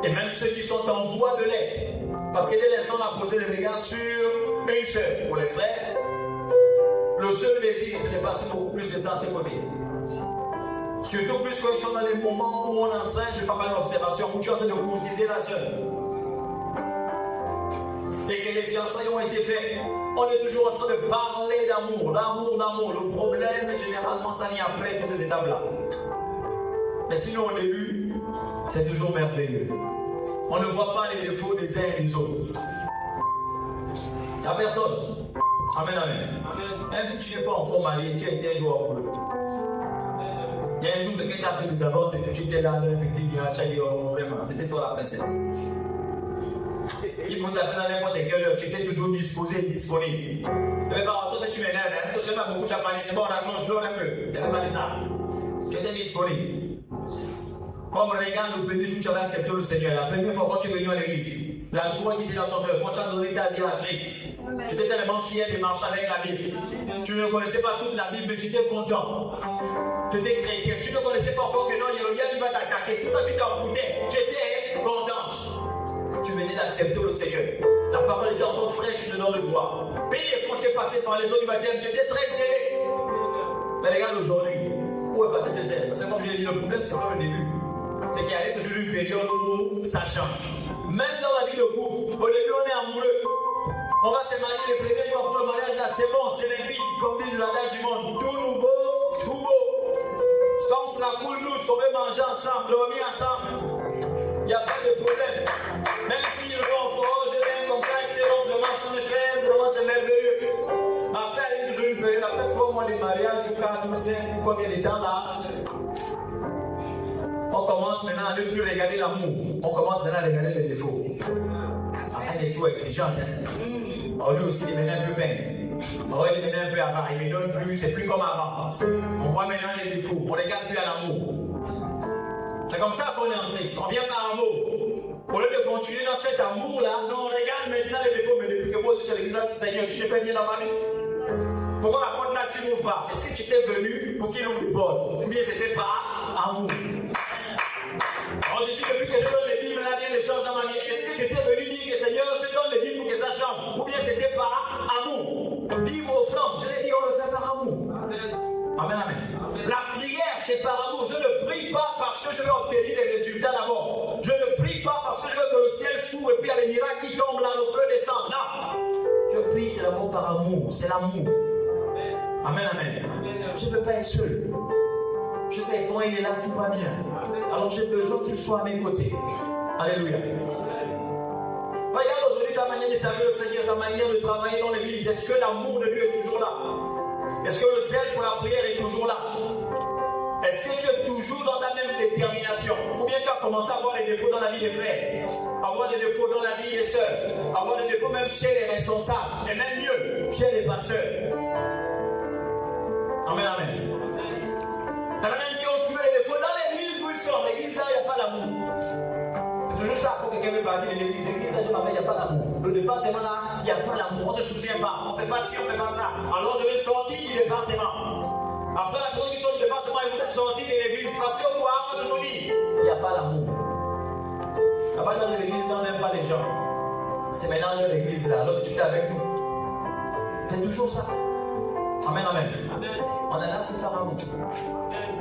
Et même ceux qui sont en voie de l'être. Parce que dès l'instant, on a posé les regards sur une seule. Pour les frères, le seul désir, c'est de passer beaucoup plus de temps à ses côtés. Surtout plus quand ils sont dans les moments où on est en train, je ne vais pas parler d'observation, où tu es en train de courtiser la sœur. Et que les fiançailles ont été faites. On est toujours en train de parler d'amour, d'amour. Le problème, généralement, ça vient après toutes ces étapes-là. Mais sinon, au début, c'est toujours merveilleux. On ne voit pas les défauts des uns et des autres. Il n'y a personne. Amen, amen. Même si tu n'es pas encore marié, tu as été un jour heureux. Il y a un jour que quelqu'un t'a fait des avances et que tu étais là, un petit gars, tu as dit, oh, vraiment, c'était toi la princesse. Il faut t'appeler dans n'importe quelle heure, tu étais toujours disposé et disponible. Mais par contre, tu m'énerves, hein. Toi seulement beaucoup, tu as parlé, c'est bon, on accroche l'eau un peu. Tu n'avais pas dit ça. Tu étais disponible. Comme regarde le premier jour où tu avais accepté le Seigneur, la première fois quand tu es venu à l'église, la joie qui était dans ton cœur, quand tu as donné ta vie à Christ, tu étais tellement fier de marcher avec la Bible. Tu ne connaissais pas toute la Bible, mais tu étais content. Tu étais chrétien. Tu ne connaissais pas encore que non, Hérodiade va t'attaquer. Tout ça, tu t'en foutais. Tu étais contente. Tu venais venais d'accepter le Seigneur. La parole était encore fraîche dans le bois. Pire, quand tu es passé par les eaux du baptême, tu étais très zélé. Mais regarde aujourd'hui, où est passé ce zèle? Parce que comme je l'ai dit, le problème, c'est pas le début. C'est qu'il y a toujours une période où ça change. Même dans la vie de couple, au début, on est amoureux. On va se marier les premiers mois pour le mariage, là, c'est bon, c'est limpide, comme dit l'adage du monde. Tout nouveau, tout beau. Sans la coule douce, on veut manger ensemble, dormir ensemble. Il n'y a pas de problème. Même si le vent fort, je l'aime comme ça, excellent, vraiment, ça me crème, vraiment, c'est merveilleux. Après, il y a toujours une période, après 3 mois de mariage, 4 ou 5, combien de temps là? On commence maintenant à ne plus regarder l'amour. On commence maintenant à regarder les défauts. Elle est trop exigeante. On lui aussi, il met un peu peine. On va lui donner un peu avant. Il ne donne plus, c'est plus comme avant. On voit maintenant les défauts. On ne regarde plus à l'amour. C'est comme ça qu'on est entré ici. On vient par amour. Au lieu de continuer dans cet amour-là, on regarde maintenant les défauts. Mais depuis que moi je suis à l'église, Seigneur, tu ne fais bien dans ma vie. Pourquoi la porte là, tu n'ouvres pas? Est-ce que tu étais venu pour qu'il ouvre les portes? Ou bien c'était par amour? Alors je suis depuis que je donne les livres, là, rien ne change dans ma vie. Est-ce que tu étais venu dire que Seigneur, je donne les livres pour que ça change? Ou bien c'était par amour? Livre offrande, je l'ai dit, on le fait par amour. Amen, amen. La prière, c'est par amour. Je ne prie pas parce que je veux obtenir des résultats d'abord. Je ne prie pas parce que je veux que le ciel s'ouvre et puis il y a les miracles qui tombent là, le feu descend. Non. Je prie, c'est d'abord par amour. C'est l'amour. Amen, amen. Je ne veux pas être seul. Je sais quand il est là, tout va bien. Alors j'ai besoin qu'il soit à mes côtés. Alléluia. Regarde aujourd'hui ta manière de servir le Seigneur, ta manière de travailler dans l'église. Est-ce que l'amour de Dieu est toujours là? Est-ce que le zèle pour la prière est toujours là? Est-ce que tu es toujours dans ta même détermination? Ou bien tu as commencé à avoir des défauts dans la vie des frères, avoir des défauts dans la vie des sœurs, avoir des défauts même chez les responsables, et même mieux, chez les pasteurs. Amen, amen. Il y en a même qui ont tué les défauts dans l'église où ils sont. L'église là, il n'y a pas d'amour. C'est toujours ça pour quelqu'un veut parler de l'église. L'église là, je m'appelle, il n'y a pas d'amour. Le département là, il n'y a pas d'amour. On ne se soutient pas. On ne fait pas ci, on ne fait pas ça. Alors je vais sortir du département. Après la conduction du département, il voudrait sortir de l'église. Parce que moi, moi toujours dit, il n'y a pas d'amour. Il n'y a pas dans l'église là, on n'aime pas les gens. C'est maintenant dans l'église là, alors que tu es avec nous. C'est toujours ça. Amen, amen. On est là, c'est par amour.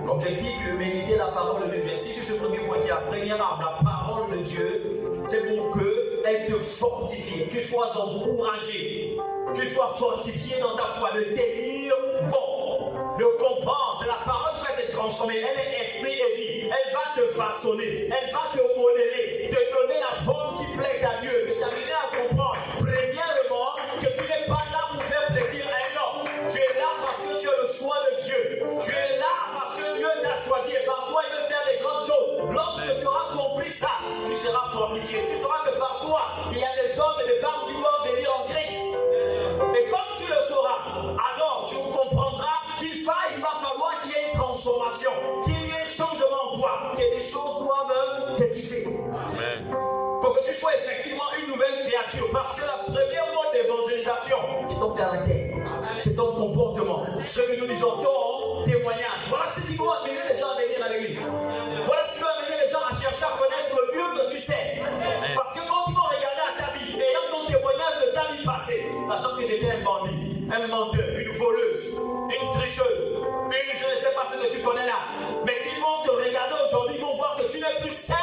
L'objectif de méditer la parole de Dieu. J'insiste sur ce premier point qui est la première arme. La parole de Dieu, c'est pour qu'elle te fortifie. Tu sois encouragé. Tu sois fortifié dans ta foi. De tenir bon. De comprendre. C'est la parole qui va te transformer. Elle est esprit et vie. Elle va te façonner. Elle va te modeler. Te donner la forme qui plaît à Dieu. De t'amener à comprendre. Premièrement, que tu n'es pas là pour faire plaisir à un homme. Tu es là parce que tu as le choix de Dieu. Tu es là parce que Dieu t'a choisi et par toi il veut faire des grandes choses. Lorsque tu auras compris ça, tu seras fortifié. Tu sauras que par toi, il y a des hommes et des femmes qui doivent venir en Christ. Et comme tu le sauras, alors tu comprendras qu'il va falloir qu'il y ait une transformation, qu'il y ait un changement en toi, que des choses doivent te quitter. Pour que tu sois effectivement une nouvelle créature. Parce que la première mode d'évangélisation, c'est ton caractère, c'est ton comportement. Ce que nous disons, ton témoignage. Voilà ce qui doit amener les gens à venir à l'église. Voilà ce qui doit amener les gens à chercher à connaître le Dieu que tu sais. Parce que quand ils vont regarder à ta vie, ayant ton témoignage de ta vie passée, sachant que j'étais un bandit, un menteur, une voleuse, une tricheuse, une je ne sais pas ce que tu connais là, mais qu'ils vont te regarder aujourd'hui, ils vont voir que tu n'es plus celle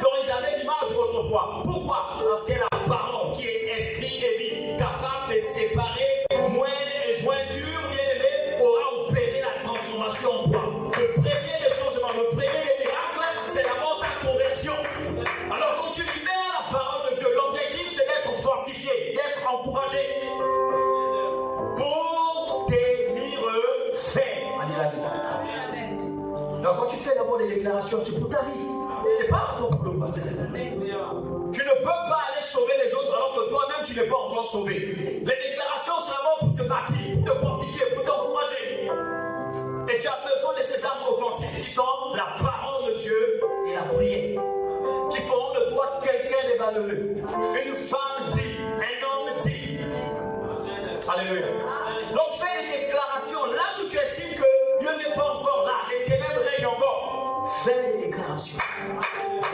dont ils avaient l'image autrefois. Pourquoi? Parce que la parole qui est esprit et vie, capable de séparer moelle et jointure, bien aimé, aura opéré la transformation en toi. Le premier des changements, le premier des miracles, c'est d'abord ta conversion. Alors quand tu libères la parole de Dieu, l'objectif c'est d'être fortifié, d'être encouragé pour tenir ferme. Donc quand tu fais d'abord des déclarations, c'est pour ta vie. C'est pas pour le voisin. Tu ne peux pas aller sauver les autres alors que toi-même tu n'es pas encore sauvé. Les déclarations sont d'abord pour te bâtir, pour te fortifier, pour t'encourager. Et tu as besoin de ces armes offensives qui sont la parole de Dieu et la prière. Qui font de toi quelqu'un de valeureux. Une femme dit, un homme dit. Alléluia. Donc fais des déclarations là où tu estimes que Dieu n'est pas encore là, les ténèbres règnent encore. Fais des déclarations.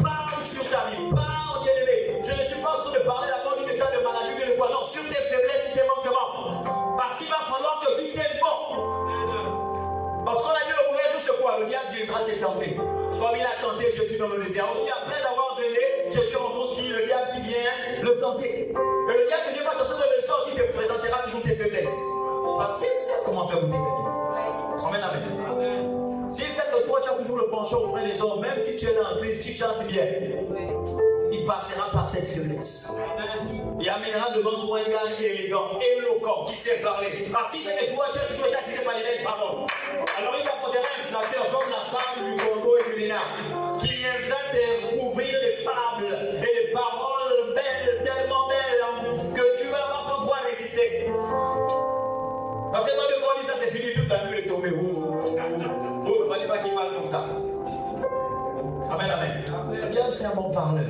Parle sur ta vie, parle bien aimé. Je ne suis pas en train été tenté. Comme il a tenté Jésus dans le désert. On dit après avoir jeûné, Jésus rencontre qui? Le diable qui vient le tenter. Mais le diable ne vient pas tenter dans le sort, il te présentera toujours tes faiblesses. Parce qu'il sait comment faire goûter quelqu'un. Amen, amen. S'il sait que toi tu as toujours le penchant auprès des hommes, même si tu es dans Christ, tu chantes bien, il passera par cette faiblesse. Il amènera devant toi un gars élégant, éloquent, qui sait parler. Parce qu'il sait que toi, tu as toujours été attiré par les belles paroles. Alors il apportera un flatteur comme la femme du Congo et du Bénin, qui viendra te couvrir des fables et des paroles belles, tellement belles, que tu vas pas pouvoir résister. Parce que quand le monde dit ça, c'est fini, tout à l'heure est tombé. Il ne fallait pas qu'il parle comme ça. Amen, amen. Le diable, c'est un bon parleur.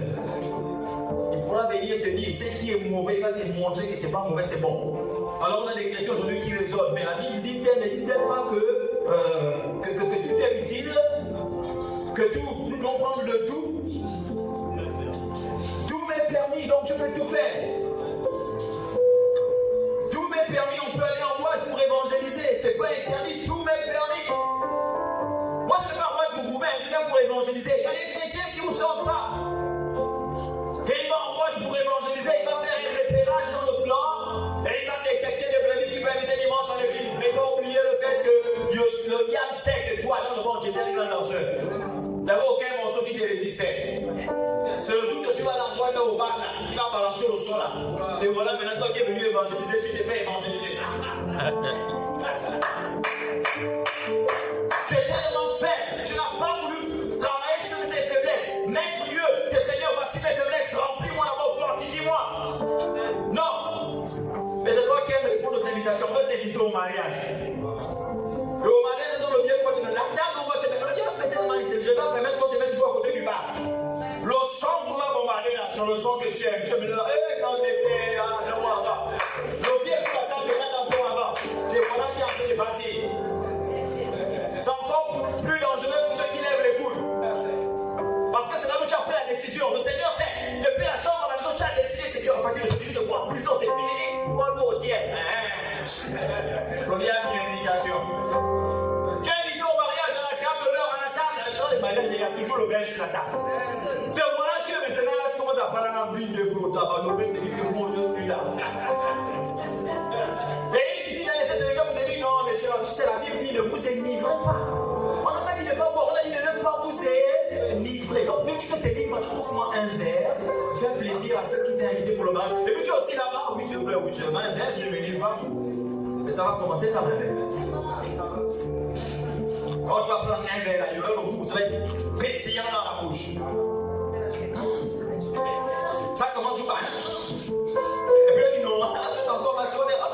Il pourra venir te dire, ce qui est mauvais, il va te montrer que ce n'est pas mauvais, c'est bon. Alors on a des chrétiens aujourd'hui qui raisonnent, mais la Bible dit-elle, ne dit-elle pas que tout est utile, que tout, nous devons prendre de tout. Tout m'est permis, donc je peux tout faire. Tout m'est permis, on peut aller en boîte pour évangéliser, c'est pas interdit, tout m'est permis. Moi je ne vais pas en boîte pour prouver, je viens pour évangéliser. Il y a des chrétiens qui vous sortent ça. Et il va en boîte pour évangéliser, il va faire un repérage dans le plan et il va détecter des brebis qui peuvent venir dimanche à l'église. Mais il va oublier le fait que le diable sait que toi, dans le monde, tu étais un grand danseur. Tu n'avais aucun morceau qui te résistait. C'est le jour que tu vas dans la boîte au bar, là, tu vas balancer le son là. Et voilà, maintenant toi qui es venu évangéliser, tu t'es fait évangéliser. Tu es tellement faible, tu n'as pas voulu travailler sur tes faiblesses. Mettre Dieu, que Seigneur, voici mes faiblesses, remplis-moi d'abord, fortifie-moi. Non. Mais c'est toi qui aimes répondre aux invitations, on va t'inviter au mariage. Et au mariage, c'est dans le bien côté de la table, on va te mettre. Le diable est tellement intelligent, je vais permettre qu'on te mette à côté du bar. Le son qu'on va bombarder là, sur le son que tu aimes, tu me dis là, quand j'étais là, le mois avant. Le pied sur la table, là, encore avant. Et voilà qui est en train de partir. C'est encore plus dangereux pour ceux qui lèvent les coudes. Parce que c'est là où tu as pris la décision. Le Seigneur sait. Depuis la chambre à la maison, tu as décidé, c'est Dieu n'a pas dit, je suis de voir plus tôt, c'est fini. Vois-le au ciel. Le diable, une indication. Tu as invité au mariage à la table, l'heure à la table. Dans les mariages, il y a toujours le vin sur la table. Te voilà, tu es maintenant là, tu commences à parler en brille de gros, tu vas nommer, tu dis que moi je suis là. Et il suffit d'aller laisser celui-là pour te dire non, monsieur, tu sais, la Bible dit ne vous énivrez pas. On n'a pas dit de ne pas boire, on a dit de ne pas vous énivrer. Donc, même tu peux te livrer forcément un verre, faire plaisir à ceux qui t'ont invité pour le mariage. Et puis tu es aussi là-bas, oui, c'est vrai, je ne me livre pas. Mais ça va commencer par un verre. Quand tu vas prendre un verre, il va le goût, ça va être pétillant dans la bouche. Ça commence par un. Et puis il dit non, on commence, on est là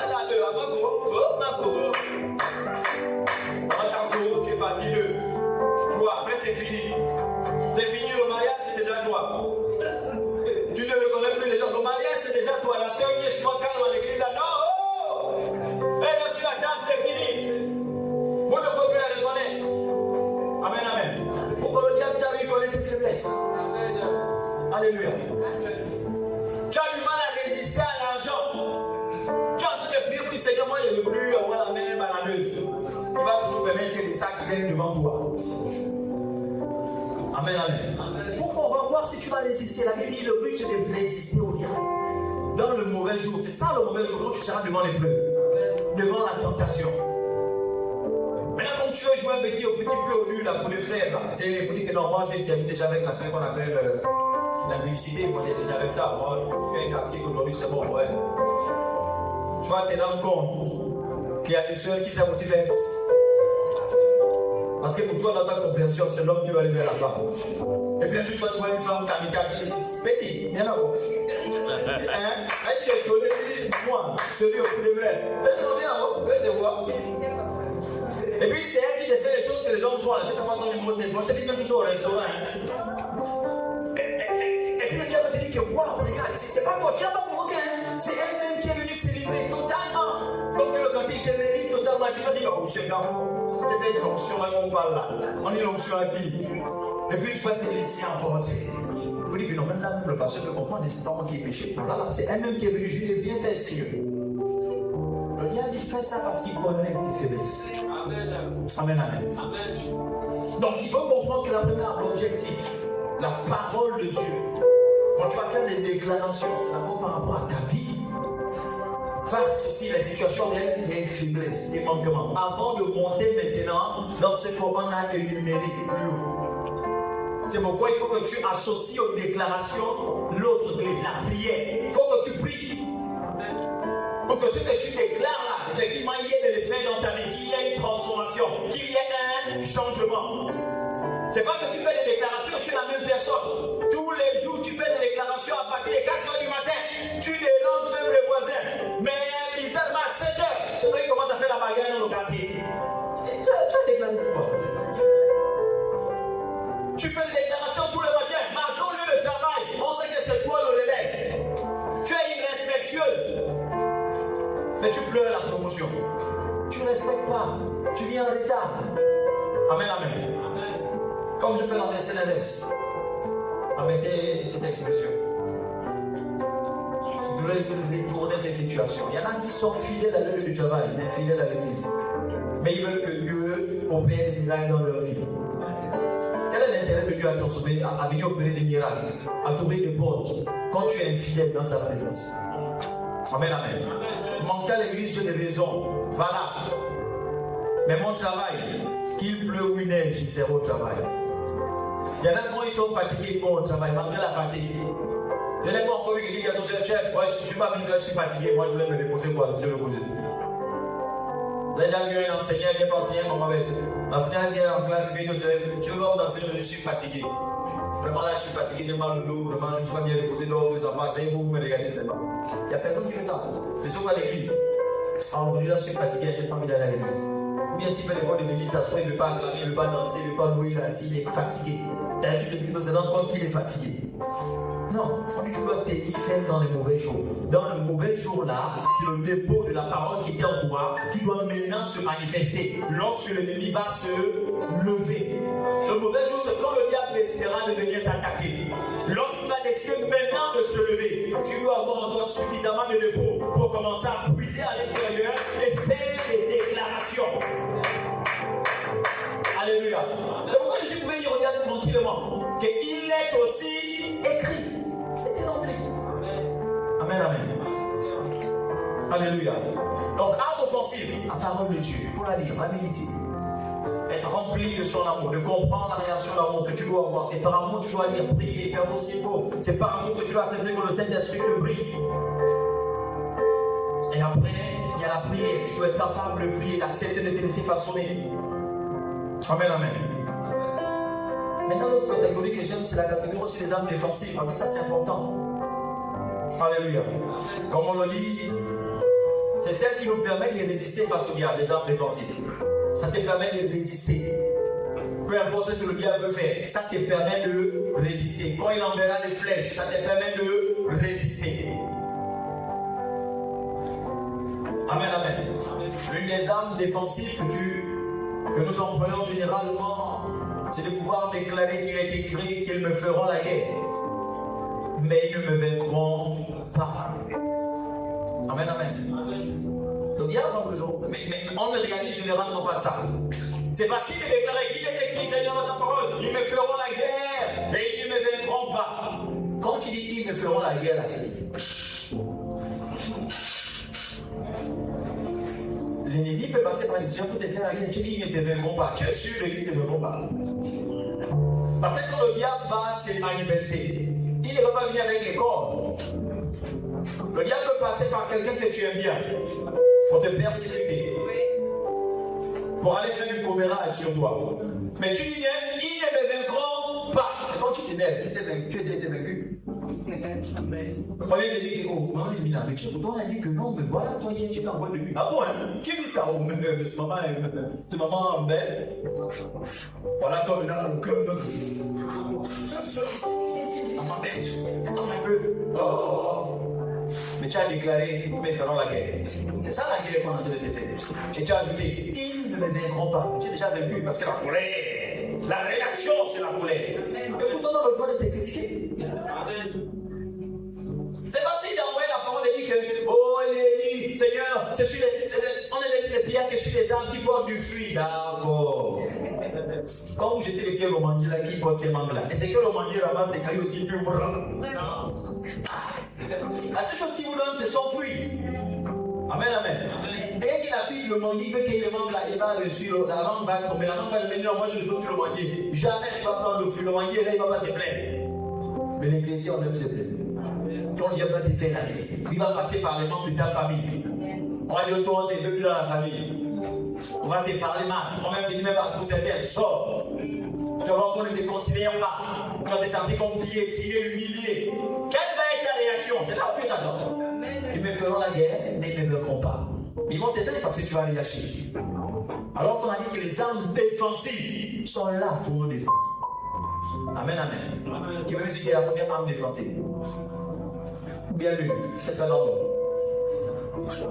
deux, tu es parti deux. Toi, après c'est fini. C'est fini, le mariage c'est déjà toi. Tu ne reconnais plus les gens. Le mariage c'est déjà toi. La soeur qui est souvent calme à l'église là, non, et monsieur la dame, c'est fini. Vous ne pouvez plus la reconnaître. Amen, amen. Pour que le diable t'arrive, il connaît tes faiblesses. Alléluia. Tu as du mal à résister à l'argent. Tu as envie de prier pour le Seigneur, moi je ne veux plus avoir la main bananeuse. Il va toujours permettre que les sacs viennent devant toi. Amen, amen. Pour qu'on va voir si tu vas résister. La Bible dit le but c'est de résister au diable. Dans le mauvais jour, c'est ça le mauvais jour, quand tu seras devant les bleus, devant la tentation. Maintenant, quand tu veux jouer un petit peu au lieu là, pour les frères, c'est les petits que non, moi j'ai terminé déjà avec la fin qu'on appelle la publicité. Moi j'ai fini avec ça. Moi je suis un classique aujourd'hui, c'est bon, ouais. Tu vas te rendre compte qu'il y a des soeurs qui savent aussi faire. Parce que pour toi, dans ta compréhension, c'est l'homme qui va aller vers la femme. Et bien tu vas trouver une femme kamikaze. Petit, bien là. Hein? Tu es donné, moi, sérieux, pour de vrai. Viens te voir. Et puis c'est elle qui te fait les choses que les hommes font. Je ne sais pas dans les mots de téléphone. Je te dis quand tu sors au restaurant. Et puis le diable te dit que waouh, regarde, c'est pas moi, tu n'as pas provoqué. C'est elle-même qui est venue se livrer totalement. Comme le cantique, je l'ai dit totalement. Et puis tu vas dire, oh, monsieur Garfou, c'était l'onction là qu'on parle là. On dit l'onction active. Et puis tu vas te laisser emporter. Vous dites que non, même là, le pasteur peut comprendre, c'est pas moi qui ai péché. Non, là, c'est elle-même qui est venue. Je lui ai bien fait, Seigneur. Le diable dit il fait ça parce qu'il connaît tes faiblesses. Amen. Amen, amen. Amen. Donc, il faut comprendre que la première objectif, la parole de Dieu, quand tu vas faire des déclarations, c'est d'abord par rapport à ta vie. Face aussi les situations des faiblesses, des manquements. Avant de monter maintenant dans ce qu'on a énuméré plus haut. C'est pourquoi il faut que tu associes aux déclarations l'autre clé, la prière. Il faut que tu pries. Pour que ce que tu déclares là, effectivement, il y ait de l'effet dans ta vie, qu'il y ait une transformation, qu'il y ait un changement. C'est pas que tu fais des déclarations, tu es la même personne. Tous les jours, tu fais des déclarations à partir de 4 h du matin. Tu déranges même les voisins. Mais bizarrement, à 7 h, tu vois, il commence à faire la bagarre dans le quartier. Tu as déclaré quoi? Tu fais des déclarations tous les matins. Mais à ton lieu de travail, on sait que c'est toi le réveil. Tu es irrespectueuse. Mais tu pleures la promotion. Tu ne respectes pas. Tu viens en retard. Amen, amen. Comme je peux l'enlacer l'inverse. Arrêtez cette expression. Je voudrais retourner cette situation. Il y en a qui sont fidèles à l'heure du travail, mais fidèles à l'église. Mais ils veulent que Dieu opère des miracles dans leur vie. Quel est l'intérêt de Dieu à venir opérer des miracles, à trouver des portes, quand tu es infidèle dans sa présence? Amen, amen. Manquer à l'église, j'ai des raisons. Voilà. Mais mon travail, qu'il pleut ou il neige, il sert au travail. Il y en a quand ils sont fatigués, ils vont au travail, malgré la fatigue. Je n'ai pas encore vu quelqu'un qui a son chef, moi je ne suis pas venu, je suis fatigué, moi je voulais me déposer pour aller me reposer. Déjà vu un enseignant, il vient pas enseigner comme avec. L'enseignant vient en classe, il vient je veux pas vous enseigner, je suis fatigué. Vraiment là, je suis fatigué, j'ai mal au dos, vraiment, je ne suis pas bien reposé, donc les enfants, c'est vous, vous me regardez seulement. Il n'y a personne qui fait ça. Je suis pas à l'église. Aujourd'hui, là, je suis fatigué, je n'ai pas envie d'aller à l'église. Ou bien s'il fait les voix de l'église, ça soit, il ne veut pas acclamer, il ne veut pas danser, il ne veut pas louer, il est fatigué. D'ailleurs, depuis que se rend compte qu'il est fatigué. Non, tu dois t'élever dans les mauvais jours. Dans le mauvais jour là, c'est le dépôt de la parole qui était en toi, qui doit maintenant se manifester. Lorsque l'ennemi va se lever. Le mauvais jour, c'est quand le diable essaiera de venir t'attaquer. Lorsqu'il va décider maintenant de se lever, tu dois avoir en toi suffisamment de dépôt pour commencer à puiser à l'intérieur et faire des déclarations. Alléluia. C'est pourquoi je pouvais dire, regarde tranquillement, qu'il est aussi écrit. Amen, amen. Alléluia. Donc, arme offensive, la parole de Dieu, il faut la lire, la méditer. Être rempli de son amour, de comprendre la réaction d'amour que tu dois avoir. C'est par amour que tu dois lire, prier, faire tout ce qu'il faut. C'est par amour que tu dois accepter que le Saint-Esprit te brise. Et après, il y a la prière. Tu dois être capable de prier, d'accepter de te laisser façonner. Amen, amen. Maintenant, l'autre catégorie que j'aime, c'est la catégorie aussi des armes défensives. Parce que ça, c'est important. Alléluia. Comme on le dit, c'est celle qui nous permet de résister face au diable, les armes défensives. Ça te permet de résister. Peu importe ce que le diable veut faire, ça te permet de résister. Quand il enverra des flèches, ça te permet de résister. Amen, amen. L'une des armes défensives que nous employons généralement, c'est de pouvoir déclarer qu'il est écrit qu'ils me feront la guerre. Mais ils ne me vaincront pas. Amen, amen. Donc il y a besoin. Mais on ne réalise généralement pas ça. C'est facile de déclarer qu'il est écrit, Seigneur, dans ta parole. Ils me feront la guerre, mais ils ne me vaincront pas. Quand tu dis ils me feront la guerre, là, c'est. L'ennemi peut passer par les situations pour te faire la guerre. Tu dis ils ne te vaincront pas. Tu es sûr qu'ils ne te vaincront pas. Parce que quand le diable va se manifester, il ne va pas venir avec les corps. Le diable peut passer par quelqu'un que tu aimes bien pour te persécuter, pour aller faire du commérage sur toi. Mais tu dis bien, ils ne me vaincront pas. Et quand tu t'énerves, tu es vaincu. On vient de dire que, oh, maman est avec toi. Pourtant, on a dit que non, mais voilà, toi, tu es en boîte de nuit. Ah bon, hein? Qui dit ça? Oh, c'est maman belle. Voilà, toi, maintenant, dans le cœur. Maman bête. Attends un peu. Oh. Mais tu as déclaré, ils me feront la guerre. C'est ça la guerre qu'on a en train de te faire. Et tu as ajouté, ils ne me vaincront pas. Tu es déjà vaincu parce que la colère, la réaction, c'est la colère. Et pourtant, on a le droit de te critiquer. C'est facile d'envoyer la parole et dire que, oh, Seigneur, on que sur les arbres qui portent du fruit. D'accord. Quand vous jetez les pieds au manguier là, qui porte ces mangues-là, et c'est que le manguier ramasse des cailloux aussi, puis vous la seule chose qu'il vous donne, c'est son fruit. Amen, amen. Et qu'il appuie le manguier, il veut qu'il le mangue là, il va dessus, la langue va tomber, la langue va devenir, moi je le donne sur le manguier. Jamais tu vas prendre le fruit, le manguier là, il ne va pas se plaindre. Mais les chrétiens, on aime se plaindre. Ton Dieu va te faire la vie. Il va passer par les membres de ta famille. On va dire, toi, tu n'es plus dans la famille. On va te parler mal. On va même te dire, même pas pour certains, sors. Tu vas voir qu'on ne te considère pas. Tu vas te sentir comme piétiné, humilié. Quelle va être ta réaction? C'est là où tu t'attends. Ils me feront la guerre, mais ils ne me verront pas. Ils vont t'aider parce que tu vas les lâcher. Alors qu'on a dit que les armes défensives sont là pour nous défendre. Amen, amen. Qui veut me dire que c'est la première arme défensive? Bien lu, c'est un ordre.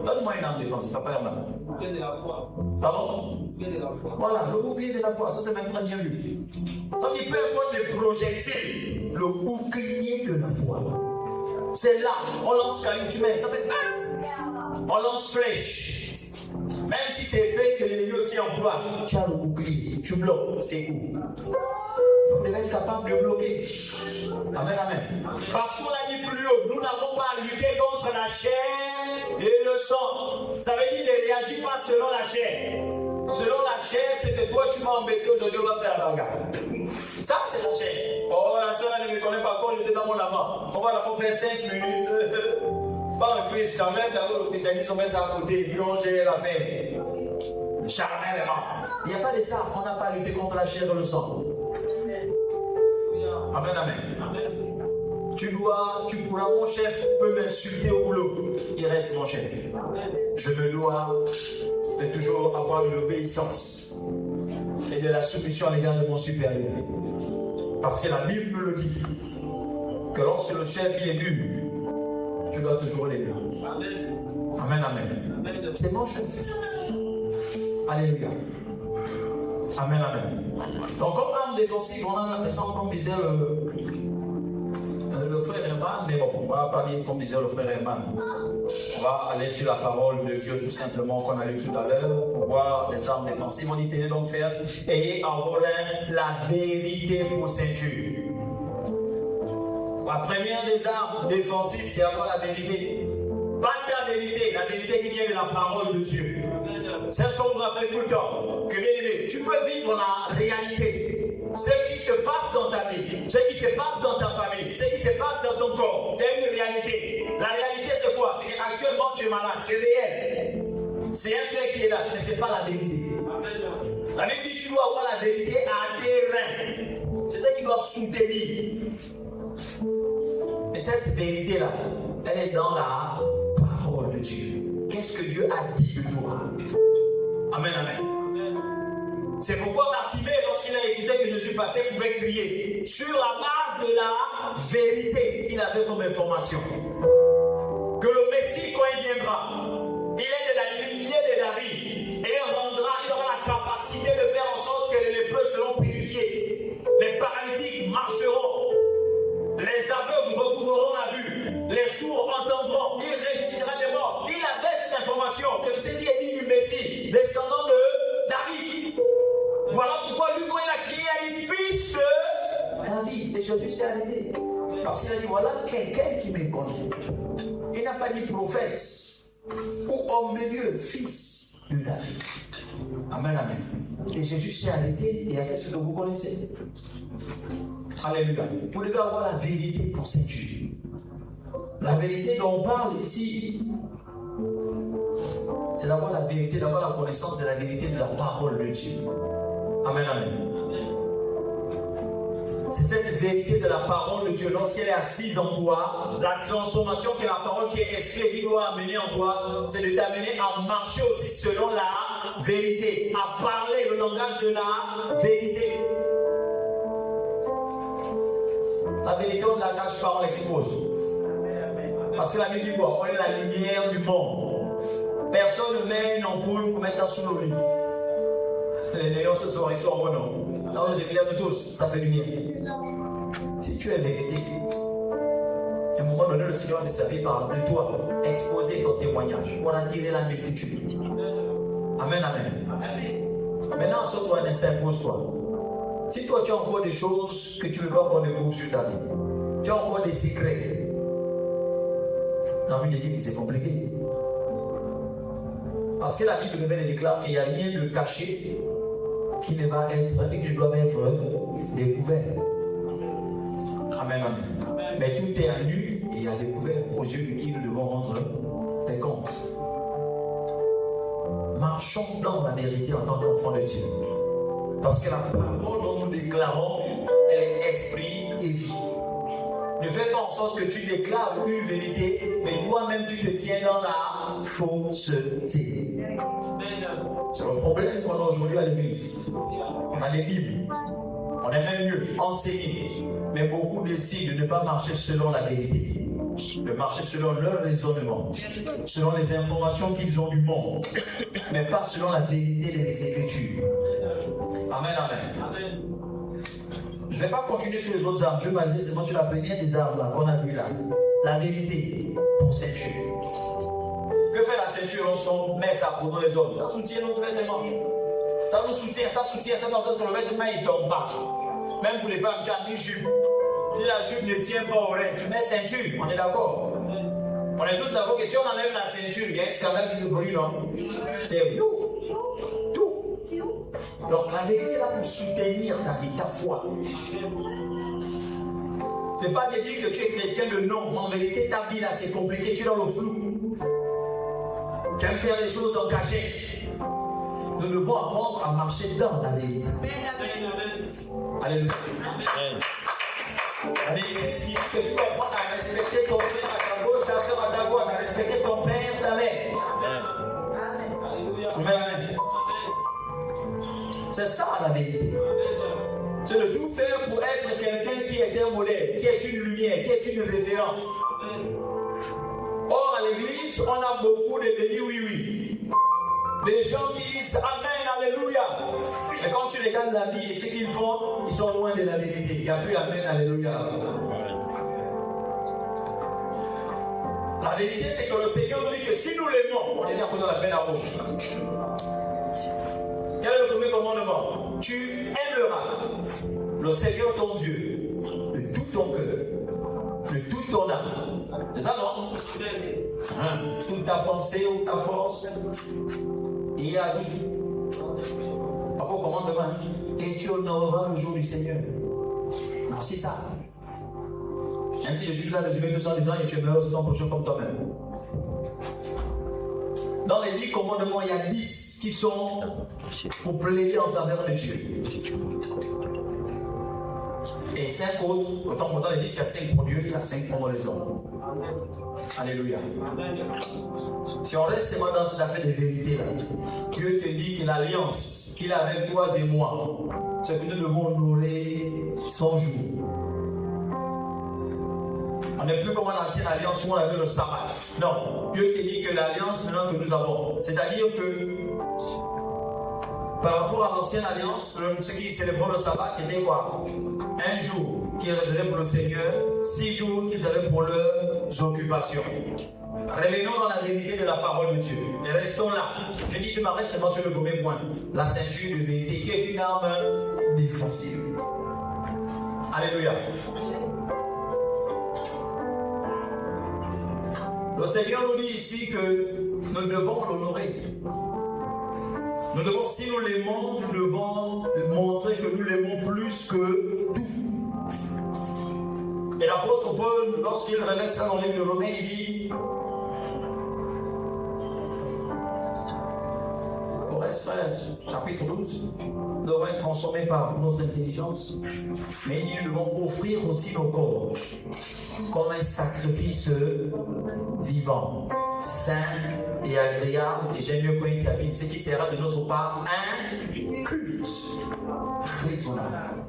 Donne-moi une arme défensive, papa et maman. Le bouclier de la foi. Pardon? Le bouclier de la foi. Voilà, le bouclier de la foi, ça c'est même très bien vu. Ça dit peu importe les projectiles, le bouclier de la foi. C'est là, on lance caillou, tu mets, ça fait. On lance flèche. Même si c'est épais que l'ennemi aussi emploie, tu as le bouclier, tu bloques, c'est court. Vous devez être capable de bloquer. Amen, amen. Parce qu'on a dit plus haut, nous n'avons pas à lutter contre la chair et le sang. Ça veut dire ne réagis pas selon la chair. Selon la chair, c'est que toi tu m'as embêté aujourd'hui, on va faire la bagarre. Ça, c'est la chair. Oh, la soeur, elle ne me connaît pas quand j'étais dans mon avant. On va la faire 5 minutes. Pas un Christ, jamais d'abord le christianisme, on met ça à côté, puis on gère l'affaire. Charnellement. Il n'y a pas de ça, on n'a pas lutté contre la chair et le sang. Amen, amen. Tu pourras, mon chef peut m'insulter au boulot. Il reste mon chef. Je me dois de toujours avoir de l'obéissance et de la soumission à l'égard de mon supérieur. Parce que la Bible me le dit, que lorsque le chef il est nul, tu dois toujours l'aider. Amen, amen. C'est mon chef. Alléluia. Amen, amen. Donc, comme arme défensive, on a l'impression, comme disait le frère Herman, mais bon, on va pas dire comme disait le frère Herman. On va aller sur la parole de Dieu, tout simplement, qu'on a lu tout à l'heure, pour voir les armes défensives. On dit, tenez donc faire, ayez en vos reins la vérité pour ceinture. La première des armes défensives, c'est avoir la vérité. Pas ta vérité, la vérité qui vient de la parole de Dieu. C'est ce qu'on vous rappelle tout le temps. Que bien aimé, tu peux vivre la réalité. Ce qui se passe dans ta vie, ce qui se passe dans ta famille, ce qui se passe dans ton corps, c'est une réalité. La réalité, c'est quoi? C'est qu'actuellement tu es malade, c'est réel. C'est un fait qui est là, mais ce n'est pas la vérité. La Bible dit que tu dois avoir la vérité à tes reins. C'est ça qui doit soutenir. Mais cette vérité-là, elle est dans la parole de Dieu. Qu'est-ce que Dieu a dit de toi? Amen, amen. C'est pourquoi Bartimée, lorsqu'il a écouté que Jésus passait, pouvait crier sur la base de la vérité qu'il avait comme information. Que le Messie, quand il viendra, il est de la lignée de David et il aura la capacité de faire en sorte que les lépreux seront purifiés, les paralytiques marcheront, les aveugles recouvreront la vue, les sourds entendront, il ressuscitera des morts. Il avait cette information que c'est qui est dit du Messie, descendant de David. Voilà pourquoi lui, quand il a crié, il a dit fils de David. Et Jésus s'est arrêté. Parce qu'il a dit voilà quelqu'un qui me connaît. Il n'a pas dit prophète ou homme de Dieu, fils de David. Amen, amen. Et Jésus s'est arrêté et a fait ce que vous connaissez. Alléluia. Vous devez avoir la vérité pour cette Dieu. La vérité dont on parle ici, c'est d'avoir la vérité, d'avoir la connaissance de la vérité de la parole de Dieu. Amen, amen. C'est cette vérité de la parole de Dieu, lorsqu'elle est assise en toi, la transformation que la parole qui est esprit et qui doit amener en toi, c'est de t'amener à marcher aussi selon la vérité, à parler le langage de la vérité. La vérité, on ne la cache pas, on l'expose. Parce que la Bible dit quoi? On est la lumière du monde. Personne ne met une ampoule pour mettre ça sous nos lits. Les néons ce soir, ils sont en nom. Là, on nous éclaire tous, ça fait lumière. Si tu es vérité, à un moment donné, le Seigneur s'est servi par de toi, exposer ton témoignage pour attirer la multitude. Amen, amen. Maintenant, sur toi, instant, pose-toi. Si toi, tu as encore des choses que tu ne veux pas qu'on découvre sur ta vie, tu as encore des secrets, j'ai envie de dire que c'est compliqué. Parce que la Bible nous déclare qu'il n'y a rien de caché qui ne va être et qui ne doit être découvert. Amen, amen. Mais tout est à nu et à découvert aux yeux de qui nous devons rendre des comptes. Marchons dans la vérité en tant qu'enfants de Dieu. Parce que la parole dont nous déclarons, elle est esprit et vie. Ne fais pas en sorte que tu déclares une vérité, mais toi-même tu te tiens dans la fausseté. C'est le problème qu'on a aujourd'hui à l'église. On a des Bibles, on est même mieux enseignés, mais beaucoup décident de ne pas marcher selon la vérité, de marcher selon leur raisonnement, selon les informations qu'ils ont du monde, mais pas selon la vérité des Écritures. Amen, amen. Je ne vais pas continuer sur les autres armes. Je vais m'arrêter seulement sur la première des armes qu'on a vue là. La vérité pour ceinture. Que fait la ceinture lorsqu'on met ça pour nous les hommes? Ça soutient nos vêtements. Ça nous soutient, ça dans notre vêtement, il ne tombe pas. Même pour les femmes, tu as mis jupe. Si la jupe ne tient pas au rein, tu mets ceinture. On est d'accord? On est tous d'accord que si on enlève la ceinture, il y a un scandale qui se produit, non? C'est tout. Donc la vérité est là pour soutenir ta vie, ta foi. C'est pas de dire que tu es chrétien de nom. En vérité, ta vie là c'est compliqué, tu es dans le flou. Tu aimes faire les choses en cachette. Nous devons apprendre à marcher dans la vérité. Alléluia. La vérité signifie que tu peux apprendre à respecter ton frère à ta gauche, ta soeur à ta droite, à respecter ton père, ta mère. Amen. C'est ça la vérité. C'est de tout faire pour être quelqu'un qui est un modèle, qui est une lumière, qui est une référence. Or, à l'église, on a beaucoup de bénis oui. Des gens qui disent Amen, Alléluia. Mais quand tu regardes la vie et ce qu'ils font, ils sont loin de la vérité. Il n'y a plus Amen, Alléluia. La vérité, c'est que le Seigneur nous dit que si nous l'aimons, on est bien dans la fin d'amour. Quel est le premier commandement? Tu aimeras le Seigneur ton Dieu de tout ton cœur, de toute ton âme. C'est ça, non? Toute ta pensée ou ta force. Et il ajoute, papa commandement, et tu honoreras le jour du Seigneur. Non, c'est ça. Même si je suis là depuis 200 ans et tu aimeras aussi ton prochain comme toi-même. Dans les 10 commandements, il y a 10 qui sont pour plaider en faveur de Dieu. Et 5 autres, autant que dans les 10, il y a 5 pour Dieu, il y a 5 pour les hommes. Alléluia. Si on reste seulement dans cette affaire de vérité là, Dieu te dit que l'alliance qu'il a avec toi et moi, c'est que nous devons honorer son jour. On n'est plus comme l'ancienne alliance où on avait le sabbat. Non, Dieu te dit que l'alliance maintenant que nous avons, c'est-à-dire que par rapport à l'ancienne alliance, ceux qui célébraient le sabbat, c'était quoi? Un jour qu'ils réservaient pour le Seigneur, 6 jours qu'ils avaient pour leurs occupations. Revenons dans la vérité de la parole de Dieu et restons là. Je dis, je m'arrête seulement sur le premier point, la ceinture de vérité qui est une arme défensive. Alléluia. Le Seigneur nous dit ici que nous devons l'honorer. Nous devons, si nous l'aimons, nous devons montrer que nous l'aimons plus que tout. Et l'apôtre Paul, lorsqu'il relève ça dans le livre de Romains, il dit chapitre 12, nous devons être transformés par notre intelligence, mais nous devons offrir aussi nos corps comme un sacrifice vivant, saint et agréable, et j'aime mieux qu'on termine, ce qui sera de notre part un culte raisonnable.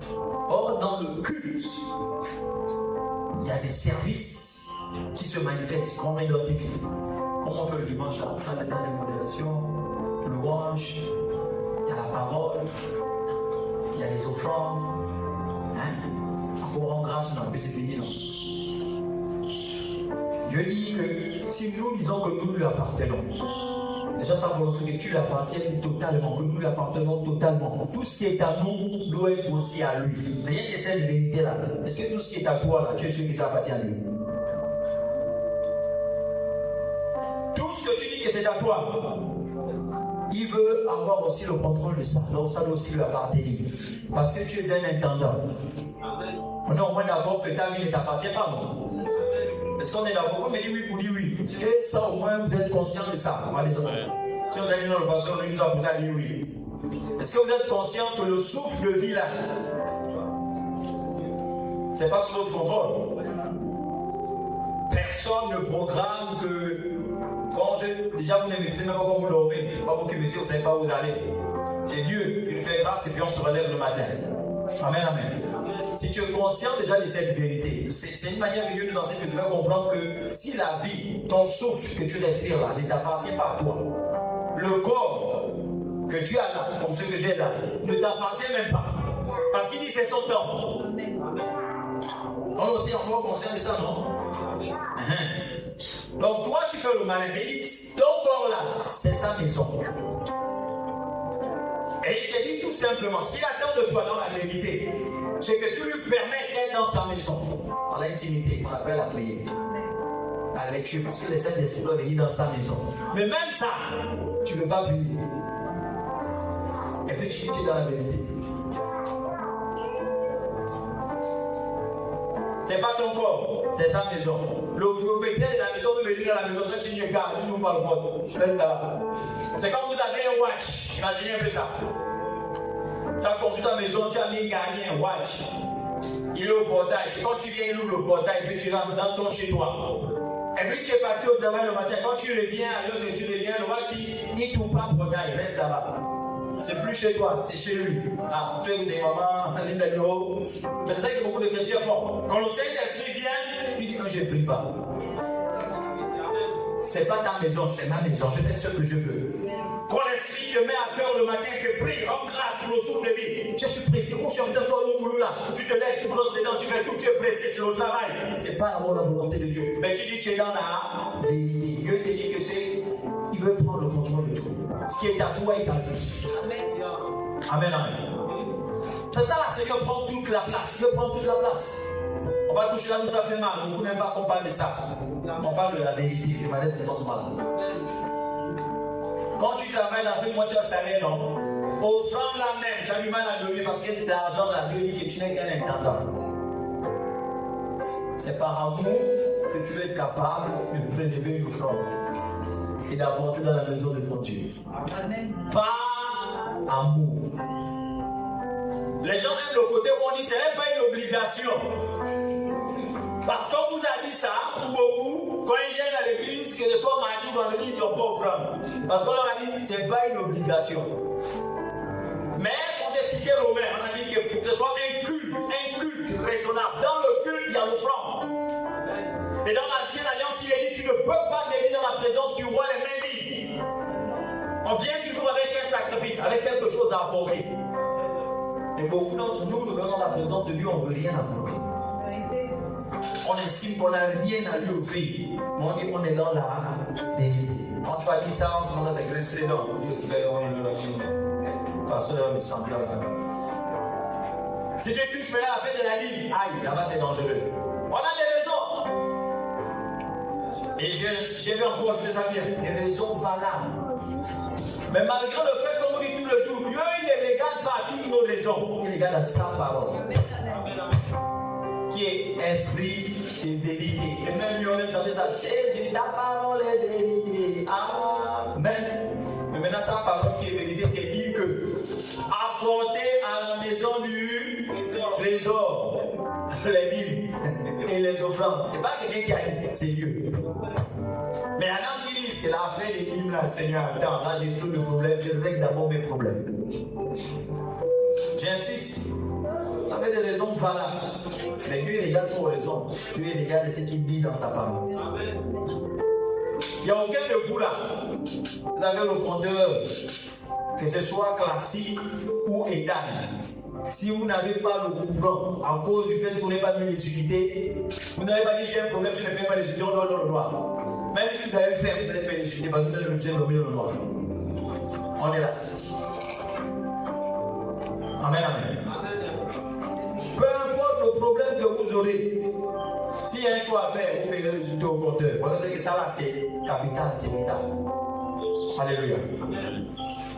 Or, dans le culte, il y a des services qui se manifestent, qu'on identifie. Comment on fait le dimanche là? On a le temps de modération, louange, il y a la parole, il y a les offrandes. Pour rendre grâce, non, mais c'est fini, non. Dieu dit que si nous disons que nous lui appartenons, Les gens savent que tu lui appartiens totalement, que nous lui appartenons totalement. Tout ce qui est à nous doit être aussi à lui. Rien que cette vérité-là. Est-ce que tout ce qui est à toi, là, tu es sûr que ça appartient à lui? Tout ce que tu dis que c'est à toi, il veut avoir aussi le contrôle de ça. Donc ça doit aussi lui appartenir. Parce que tu es un intendant. On est au moins d'accord que ta vie ne t'appartient pas, non? Est-ce qu'on est d'accord? On me dit oui pour dire oui. Est-ce que ça au moins vous êtes conscient de ça? Les autres. Si vous allez dans le pasteur, on nous a posé à dire oui. Est-ce que vous êtes conscient que le souffle de vie là, c'est pas sous votre contrôle? Personne ne programme que. Bon, déjà vous ne savez même pas quand vous dormez. C'est pas vous qui me dites, vous ne savez pas où vous allez. C'est Dieu qui nous fait grâce et puis on se relève le matin. Amen, amen. Si tu es conscient déjà de cette vérité, c'est une manière que Dieu nous enseigne de faire comprendre que si la vie, ton souffle que tu respires là, ne t'appartient pas à toi, le corps que tu as là, comme ce que j'ai là, ne t'appartient même pas. Parce qu'il dit c'est son temps. On est aussi encore conscient de ça, non? Donc toi tu fais le malin, mais il dit ton corps là, c'est sa maison. Et il te dit tout simplement, ce qu'il attend de toi dans la vérité, c'est que tu lui permets d'être dans sa maison, dans l'intimité, qu'on appelle la prière, la lecture, parce que le Saint-Esprit doit venir dans sa maison. Mais même ça, tu ne peux pas prier. Et puis tu es dans la vérité. C'est pas ton corps, c'est sa maison. Le propriétaire de la maison veut venir dans la maison, toi tu n'y es pas, nous on parle pas. C'est comme vous avez un watch, imaginez un peu ça. Tu as construit ta maison, tu as mis gagné un watch. Il est au portail, c'est quand tu viens, il ouvre le portail, puis tu rentres dans ton chez toi. Et puis tu es parti au travail le matin, quand tu reviens, à l'heure que tu reviens, le watch dit, il t'ouvre pas le portail, reste là-bas. C'est plus chez toi, c'est chez lui. Ah, tu es des mamans, des bureaux. Mais c'est ça que beaucoup de chrétiens font. Quand le Saint-Esprit vient, il dit que je ne prie pas. C'est pas ta maison, c'est ma maison. Je fais ce que je veux. Quand l'Esprit te met à cœur le matin, que prie, rends grâce pour le souffle de vie. Je suis pressé, quand je suis en train de jouer au boulot là, tu te lèves, tu brosses les dents, tu fais tout, tu es pressé, c'est le travail. C'est pas la volonté de Dieu. Mais tu dis que tu es dans la vérité. Dieu te dit que c'est. Il veut prendre le contrôle de tout. Ce qui est à toi est à lui. Amen, amen. C'est ça, là, Seigneur prend toute la place. Il veut prendre toute la place. On va toucher là où ça fait mal. Beaucoup n'aiment pas qu'on parle de ça. On parle de la vérité. Le malade, c'est dans ce mal. Quand tu travailles avec moi, tu as salaire, non? Offrande la même. Tu as du mal à donner parce que l'argent, la Bible dit que tu n'es qu'un intendant. C'est par amour que tu veux être capable de prélever une offrande et d'apporter dans la maison de ton Dieu. Amen. Par amour. Les gens aiment le côté où on dit c'est même pas une obligation. Parce qu'on vous a dit ça pour beaucoup, quand ils viennent à l'église, que ce soit mardi ou vendredi, ils n'ont pas offrande. Parce qu'on leur a dit c'est pas une obligation. Mais quand j'ai cité Romain, on a dit que pour que ce soit un culte raisonnable. Dans le culte, il y a l'offrande. Et dans l'ancienne alliance, il est dit tu ne peux pas venir dans la présence du roi les mains vides. On vient toujours avec un sacrifice, avec quelque chose à apporter. Et beaucoup d'entre nous, nous venons dans la présence de Dieu, on ne veut rien apporter. On estime qu'on n'a rien à lui offrir. Mais on dit qu'on est dans la vérité. Quand tu as dit ça, on a des graissés dans. Pasteur, me semble là. Si tu touches maintenant la fête de la ligne, aïe, là-bas c'est dangereux. On a des raisons. Et j'ai vu encore, je ça bien, des raisons valables. Mais malgré le fait qu'on vous dit tout le jour, Dieu il ne regarde pas toutes nos raisons, il regarde à sa parole. Qui est esprit et vérité. Et même nous on aime chanter ça, c'est sur ta parole et vérité. Amen. Mais maintenant sa parole qui est vérité te dit que apporter à la maison du trésor les Bibles et les offrandes. C'est pas quelqu'un qui a dit, c'est Dieu. Mais alors qu'ils disent, c'est l'affaire des hymnes là, Seigneur, attends, là j'ai trop de problèmes, je règle d'abord mes problèmes. J'insiste, on avait des raisons valables. Mais Dieu est déjà trop raison. Dieu est déjà de ce qu'il dit dans sa parole. Il n'y a aucun de vous là. Vous avez le compteur, que ce soit classique ou étal. Si vous n'avez pas le courant à cause du fait que vous n'avez pas mis les unités, vous n'avez pas dit j'ai un problème, je ne paye pas les unités, on doit le droit. Même si vous avez fait, vous allez pénétrer, parce que vous allez le faire nommer le noir. On est là. Amen, amen. Peu importe le problème que vous aurez, s'il y a un choix à faire, vous payez le résultat au compteur. Parce que ça là, c'est capital, c'est vital. Alléluia.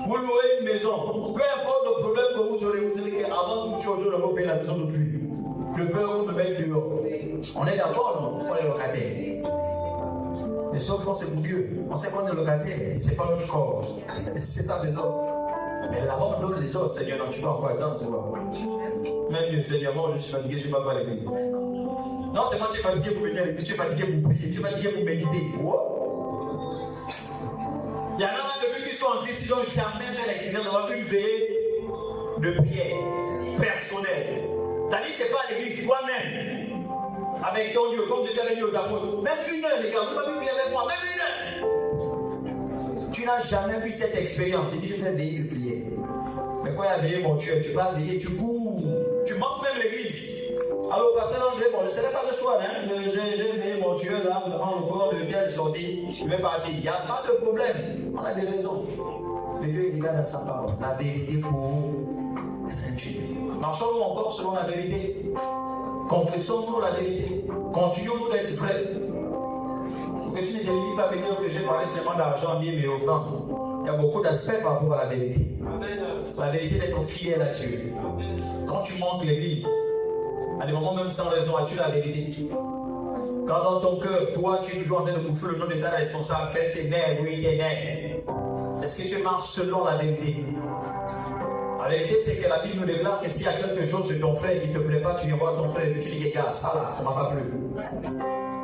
Vous louez une maison, peu importe le problème que vous aurez, vous savez qu'avant toute chose, on va payer la maison d'autrui. Le peur de mettre dehors. On est d'accord, non? On est locataire. Mais sauf qu'on c'est pour Dieu. On sait qu'on est locataire, c'est pas notre corps. C'est sa maison. Mais là-bas, on donne les autres. Seigneur, non, tu peux encore attendre, tu vois. Même mieux, Seigneur, moi, je suis fatigué, je ne vais pas à l'église. Non, c'est moi qui es fatigué pour venir à l'église, tu es fatigué pour prier, tu es fatigué pour méditer. Wow. Il y en a là, depuis qu'ils sont en Christ, ils n'ont jamais fait l'expérience d'avoir une veillée de prière personnelle. C'est-à-dire, ce n'est pas à l'église, toi-même, avec ton Dieu, comme Jésus avait dit aux apôtres. Même une heure, les gars, vous ne pouvez pas prier avec moi, même une heure. Tu n'as jamais vu cette expérience. Il dit, je fais veiller de prière. Mais quand il y a veillé mon Dieu, tu vas veiller, tu cours, tu manques même l'église. Alors, pasteur André, bon, je ne serai pas de soir, hein. J'ai veillé mon Dieu, là, devant le corps de tel sorti, je vais partir. Il n'y a pas de problème. On a des raisons. Mais Dieu, il regarde à sa parole. La vérité pour Saint-Dieu. Marchons-nous encore selon la vérité. Confessons-nous la vérité. Continuons-nous d'être vrais. Pour que tu ne te limites pas à me dire que j'ai parlé seulement d'argent, bien, mais offrande. Il y a beaucoup d'aspects par rapport à la vérité. La vérité d'être fidèle à Dieu. Quand tu manques l'église, à des moments même sans raison, as-tu la vérité? Quand dans ton cœur, toi, tu es toujours en train de bouffer le nom de ta responsable, père tes mères, oui, tes mères. Est-ce que tu marches selon la vérité? La vérité, c'est que la Bible nous déclare que s'il y a quelque chose sur ton frère qui ne te plaît pas, tu viens voir ton frère et tu dis, gars, ça là, ça ne m'a pas plu.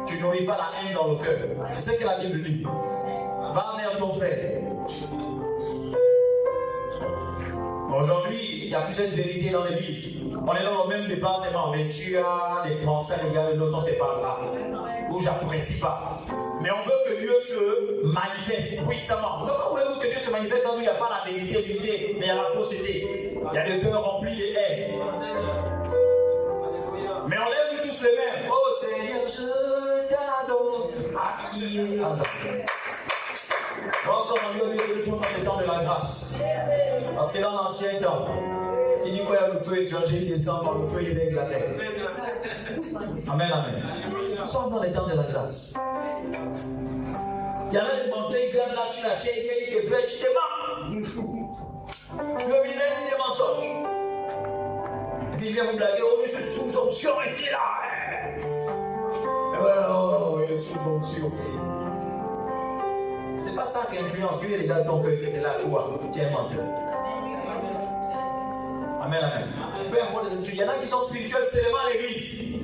Tu nourris pas la haine dans le cœur. C'est ce que la Bible dit. Va vers ton frère. Aujourd'hui, il n'y a plus cette vérité dans l'église. On est dans le même département, mais tu as des pensées à l'égard de l'autre, on ne sait pas là. Ou j'apprécie pas. Mais on veut que Dieu se manifeste puissamment. Comment voulez-vous que Dieu se manifeste quand il n'y a pas la vérité, l'unité, mais il y a la fausseté? Il y a des cœurs remplis de haine. Mais on lève tous les mêmes. Oh Seigneur, je t'adore. À qui est hasard? Nous sommes en Dieu que nous sommes dans les temps de la grâce. Parce que dans l'ancien temps, il dit quoi, il y a le feu étranger, il descend par le feu, il règle la terre. Amen, amen. Nous sommes dans les temps de la grâce. Il y en a des montagnes, ils grimpent là sur la chaîne, ils te prêchent, ils te mentent. Tu veux venir des mensonges. Et puis je viens vous blaguer, oh, je suis sous onction ici, là. Et ben, oh, il est sous onction. C'est pas ça qui influence Dieu, les gars, ton cœur, c'était là, toi, tu es un menteur. Amen, amen. Peu importe les études, il y en a qui sont spirituels seulement à l'église.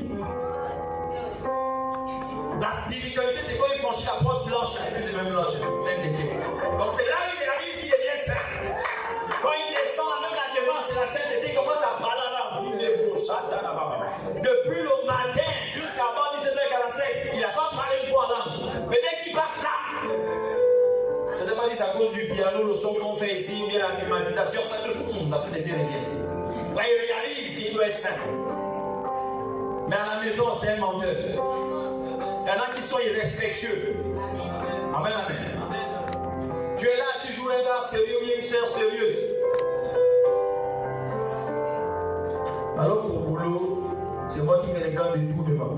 La spiritualité, c'est quand il franchit la porte blanche, et puis c'est même blanche, sainteté. Donc c'est là où il réalise qu'il devient saint. Quand il descend, même la démarche, c'est la sainteté, commence à balader. Depuis le matin jusqu'à 17h45, il n'a pas parlé une fois en langue. Mais dès qu'il passe là, je ne sais pas si c'est à cause du piano, le son qu'on fait ici, bien la climatisation, ça tout le monde, ça devient bien. Là, il réalise qu'il doit être saint. Mais à la maison, c'est un menteur. Il y en a qui sont irrespectueux. Amen, amen. Tu es là, tu joues un gars sérieux, bien une sœur sérieuse. Alors qu'au boulot, c'est moi qui fais les grands détournements.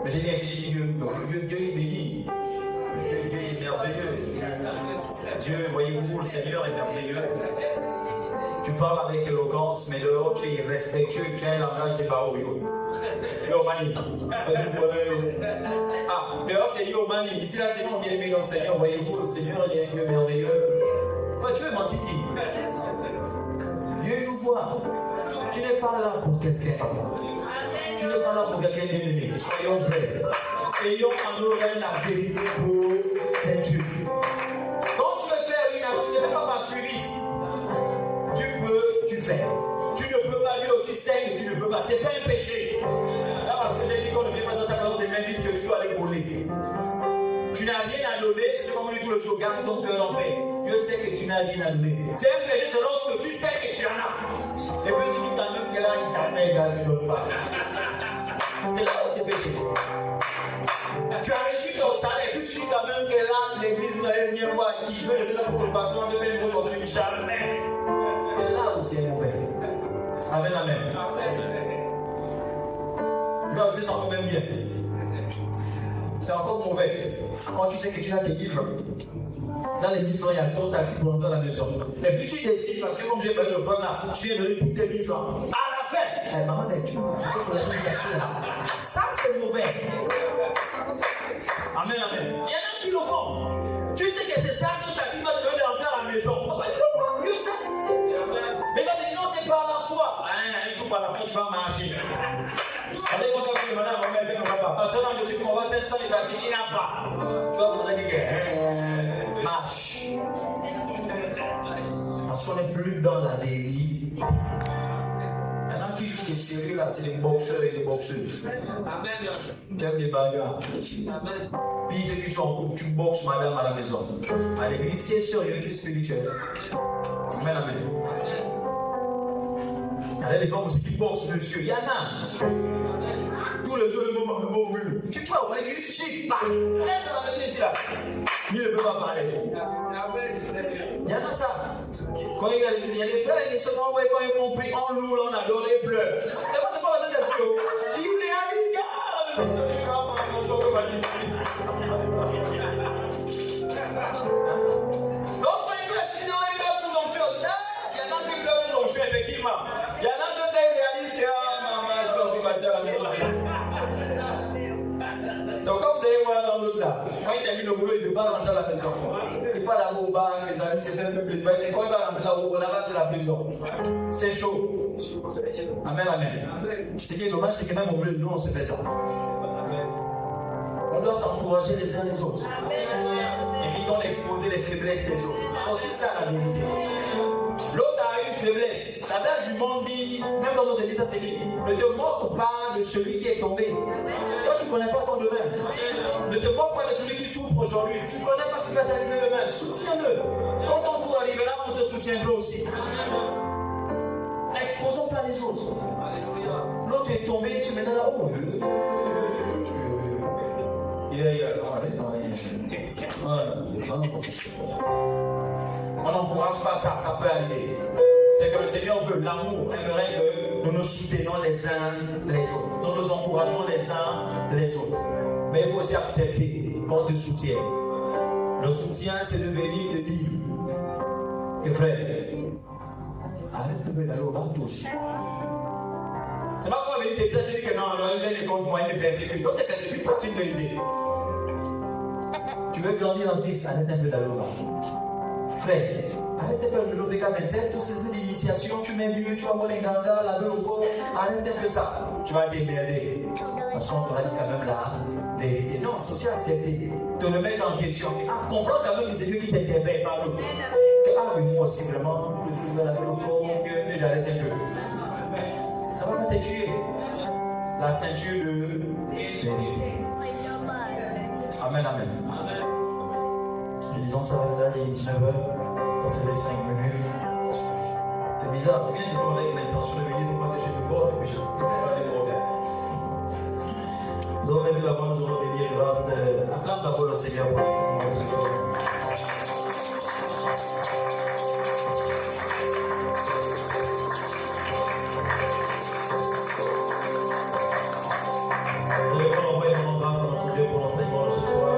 Mais j'ai dit ainsi, Dieu est béni. Dieu est merveilleux. Dieu, voyez-vous, le Seigneur est merveilleux. Tu parles avec éloquence, mais dehors tu es irrespectueux, tu as un langage de Baoyo. Yomani. Ah, dehors c'est Yomani. Ici là c'est mon bien-aimé dans le Seigneur. Voyez-vous, le Seigneur il est un Dieu merveilleux. Toi tu veux mentir. Dieu nous voit. Tu n'es pas là pour quelqu'un. Tu n'es pas là pour quelqu'un d'ennemi. Soyons vrais. Ayons en nous la vérité pour Saint-Dieu. Quand tu veux faire une action, ne fais pas par service. Tu fais. Tu ne peux pas, lui aussi sait que tu ne peux pas. C'est pas un péché. Là, parce que j'ai dit qu'on ne vient pas dans sa présence, c'est même vite que tu dois aller voler. Tu n'as rien à donner, c'est ce qu'on dit tout le jour. Garde ton cœur en paix. Dieu sait que tu n'as rien à donner. C'est un péché selon ce que tu sais que tu en as. Et puis tu dis quand même que là, jamais il ne donne pas. C'est là où c'est péché. Tu as reçu ton salaire, puis tu dis quand même que là, l'église ne vient pas qui veut le pour que le pasteur de même aujourd'hui, jamais. C'est là où c'est mauvais. Amen, amen. Là, je le sens quand même bien. C'est encore mauvais. Quand tu sais que tu n'as que 1000 francs. Dans les 1000 francs, il y a ton taxi pour rentrer à la maison. Et puis tu décides, parce que comme j'ai pas de francs là, tu viens donner tous tes 1000 francs. À la fin, maman, mais tu pour la taxi là. Ça, c'est mauvais. Amen, amen. Il y en a qui le font. Tu sais que c'est ça que ton taxi va te donner d'entrer à la maison. On va dire, non, mieux ça. Mais là, non, c'est pas la foi. Un jour par la foi, tu vas marcher. Quand tu vas demander à mon mère, on va pas. Parce que là, tu qu'on va 500 et taxi, il n'a pas. Tu vas vous dire que marche. Parce qu'on n'est plus dans la vérité. Maintenant, qui joue des séries là, c'est les boxeurs et les boxeuses. Qui aiment des bagarres. Puis ceux qui sont en couple, tu boxes madame à la maison. À l'église, tu es sérieux, tu es spirituel. Amen, amen. Il y a des femmes aussi qui boxent, monsieur. Il y en a. Tous les jours, le mot vu. Tu vois, à l'église, chic, bah. Laisse la venir ici là. Il ne peut pas parler. Il y en a ça. Quand il y a des frères, ils se font envoyer quand ils ont pris en lourd, on adore les pleurs. C'est pas la sensation. Ils réalisent que. Effectivement, il y en a d'autres qui réalisent que maman, je vais pas dire la maison. Donc, quand vous allez voir dans l'autre là, quand il termine le boulot, il ne peut pas rentrer à la maison. Il ne peut pas d'aller au bar, les amis, c'est fait un peu plaisir. C'est quand il va rentrer là-haut, là-bas, c'est la prison. C'est chaud. Amen, amen. Ce qui est dommage, c'est que même au milieu de nous, on se fait ça. On doit s'encourager les uns les autres. Évitons d'exposer les faiblesses des autres. C'est ça la vérité. L'autre a une faiblesse. L'adage du monde dit, même dans nos églises, ça c'est dit, ne te moque pas de celui qui est tombé. Toi, tu ne connais pas ton demain. Ne te moque pas de celui qui souffre aujourd'hui. Tu ne connais pas ce qui va t'arriver demain. Soutiens-le. Quand ton tour arrivera, on te soutiendra aussi. N'exposons pas les autres. L'autre est tombé, tu mets dans la haut. On n'encourage pas ça, ça peut arriver. C'est que le Seigneur veut, l'amour aimerait que nous nous soutenons les uns les autres. Nous nous encourageons les uns les autres. Mais il faut aussi accepter qu'on te soutienne. Le soutien, c'est de venir te dire que frère, arrête un peu d'aller au bar toi aussi. C'est pas qu'on va venir te dire que non, il est contre moi, il me persécute. Donc, tu ne persécutes pas, c'est une vérité. Tu veux grandir en Christ, arrête un peu d'aller au bar. Frère, arrête de faire le l'OPK 27, toutes ces initiations, tu mets mieux, tu vas voir les gangas, laver le corps, arrête un peu ça. Tu vas t'émerder. Parce qu'on t'aura dit quand même la vérité. Non, c'est aussi accepter. Te le mettre en question. Ah, comprends quand même que c'est Dieu qui t'interpelle par l'autre. Ah oui, moi aussi vraiment, je vais laver le corps, que j'arrête un peu. Ça va pas te tuer. La ceinture de vérité. Amen, amen. Disons ça va aller 19h, passer les 5 minutes. C'est bizarre, je viens toujours avec l'intention de venir pour protéger le corps et puis je ne peux pas les problèmes. Nous avons levé la main, nous avons béni et grâce. Acclame d'abord le Seigneur pour ce soir. Nous devons envoyer mon grâce à notre Dieu pour l'enseignement de ce soir.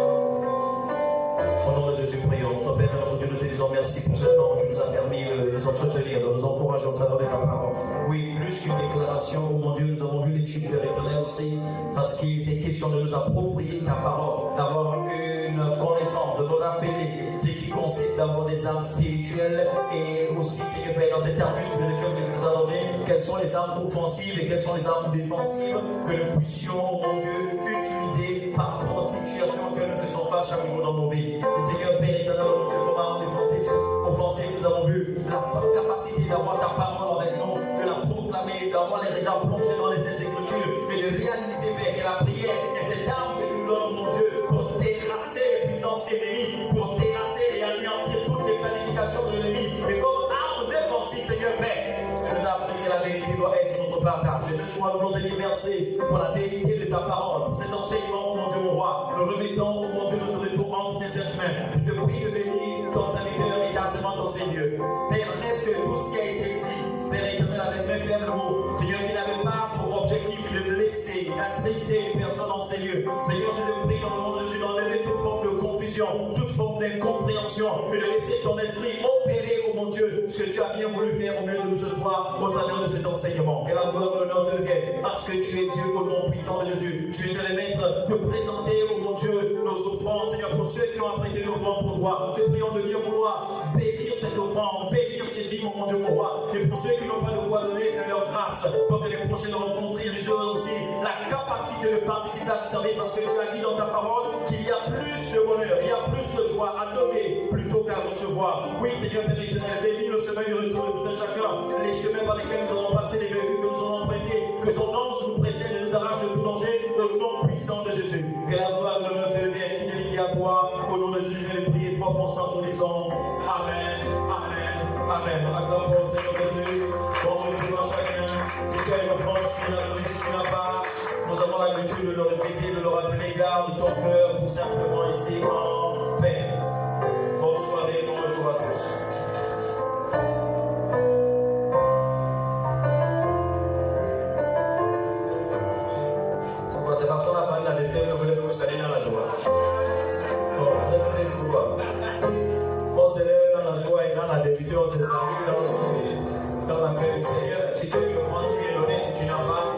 Au nom de Jésus, prions. Notre Père, notre Dieu, nous te disons merci pour ce temps que tu nous as permis de nous entretenir, de nous encourager au travers de ta parole. Oui, plus qu'une déclaration, oh mon Dieu, nous avons vu l'étude de l'éternel aussi, parce qu'il est question de nous approprier ta parole, d'avoir une connaissance, de nous rappeler ce qui consiste d'avoir des armes spirituelles et aussi, Seigneur Père, dans cette armure spirituelle que tu nous as donnée, quelles sont les armes offensives et quelles sont les armes défensives que nous puissions, mon Dieu, utiliser par rapport aux situations que nous faisons face chaque jour dans nos vies. Et Seigneur Père, éternel, mon Dieu, comme arme offensive, nous avons vu la capacité d'avoir ta parole avec nous, de la proclamer, d'avoir les regards plongés dans les Écritures, et de réaliser, Père, que la prière est cette arme que tu nous donnes, mon Dieu, pour terrasser les puissances ennemies, pour terrasser et anéantir toutes les planifications de l'ennemi. Mais comme arme défensive, Seigneur Père, nous nous as appris que la vérité doit être notre partage. Jésus, nous voulons te dire merci pour la vérité de ta parole, pour cet enseignement, mon Dieu, mon roi. Nous remettons, mon Dieu, notre retour entre tes saintes mains. Je te prie de bénir ton serviteur et ta ton Seigneur. Père, laisse que tout ce qui a été dit, Père éternel, avec mes faibles mots, Seigneur, qui n'avait pas pour objectif de blesser, d'attrister une personne en ces lieux. Seigneur, je te prie dans le nom de Jésus d'enlever toute forme de confusion, toute forme d'incompréhension, et de laisser ton esprit opérer, oh mon Dieu, ce que tu as bien voulu faire au milieu de nous ce soir, au travers de cet enseignement. Que la gloire et l'honneur te viennent, parce que tu es Dieu au nom puissant de Jésus. Tu es le maître de présenter, oh mon Dieu, nos offrandes, Seigneur, pour ceux qui ont apprêté l'offrande pour toi. Nous te prions de dire vouloir bénir cette offrande, bénir ces dîmes, mon Dieu, mon roi. Et pour ceux qui n'ont pas de quoi donner, fais leur grâce, pour que les prochaines rencontres, ils aient aussi la capacité de participer à ce service, parce que tu as dit dans ta parole qu'il y a plus de bonheur, il y a plus de joie à donner plutôt qu'à recevoir. Oui, Seigneur, Père éternel, bénis le chemin du retour de tout un chacun, les chemins par lesquels nous allons passer, les véhicules que nous allons emprunter, que ton ange nous précède et nous arrache de tout danger, au nom puissant de Jésus. Que la gloire de l'honneur te devienne fidélité à toi, au nom de Jésus, je vais prier trois fois ensemble, nous disons Amen, Amen, Amen. Acclame pour le Seigneur Jésus, bon retour à chacun. Si tu as une offrande, tu l'as donné, si tu n'as pas, nous avons l'habitude de le répéter, de le rappeler, garde ton cœur tout simplement ici en paix. Bonne soirée, bon retour à tous. C'est parce qu'on a parlé de la vérité, nous voulons que vous allez dans la joie. Bon, vous êtes triste ou quoi? On se lève dans la joie et dans la vérité, on se salue dans le sourire, dans la paix du Seigneur. Si tu es le grand, tu es donné, si tu n'as pas,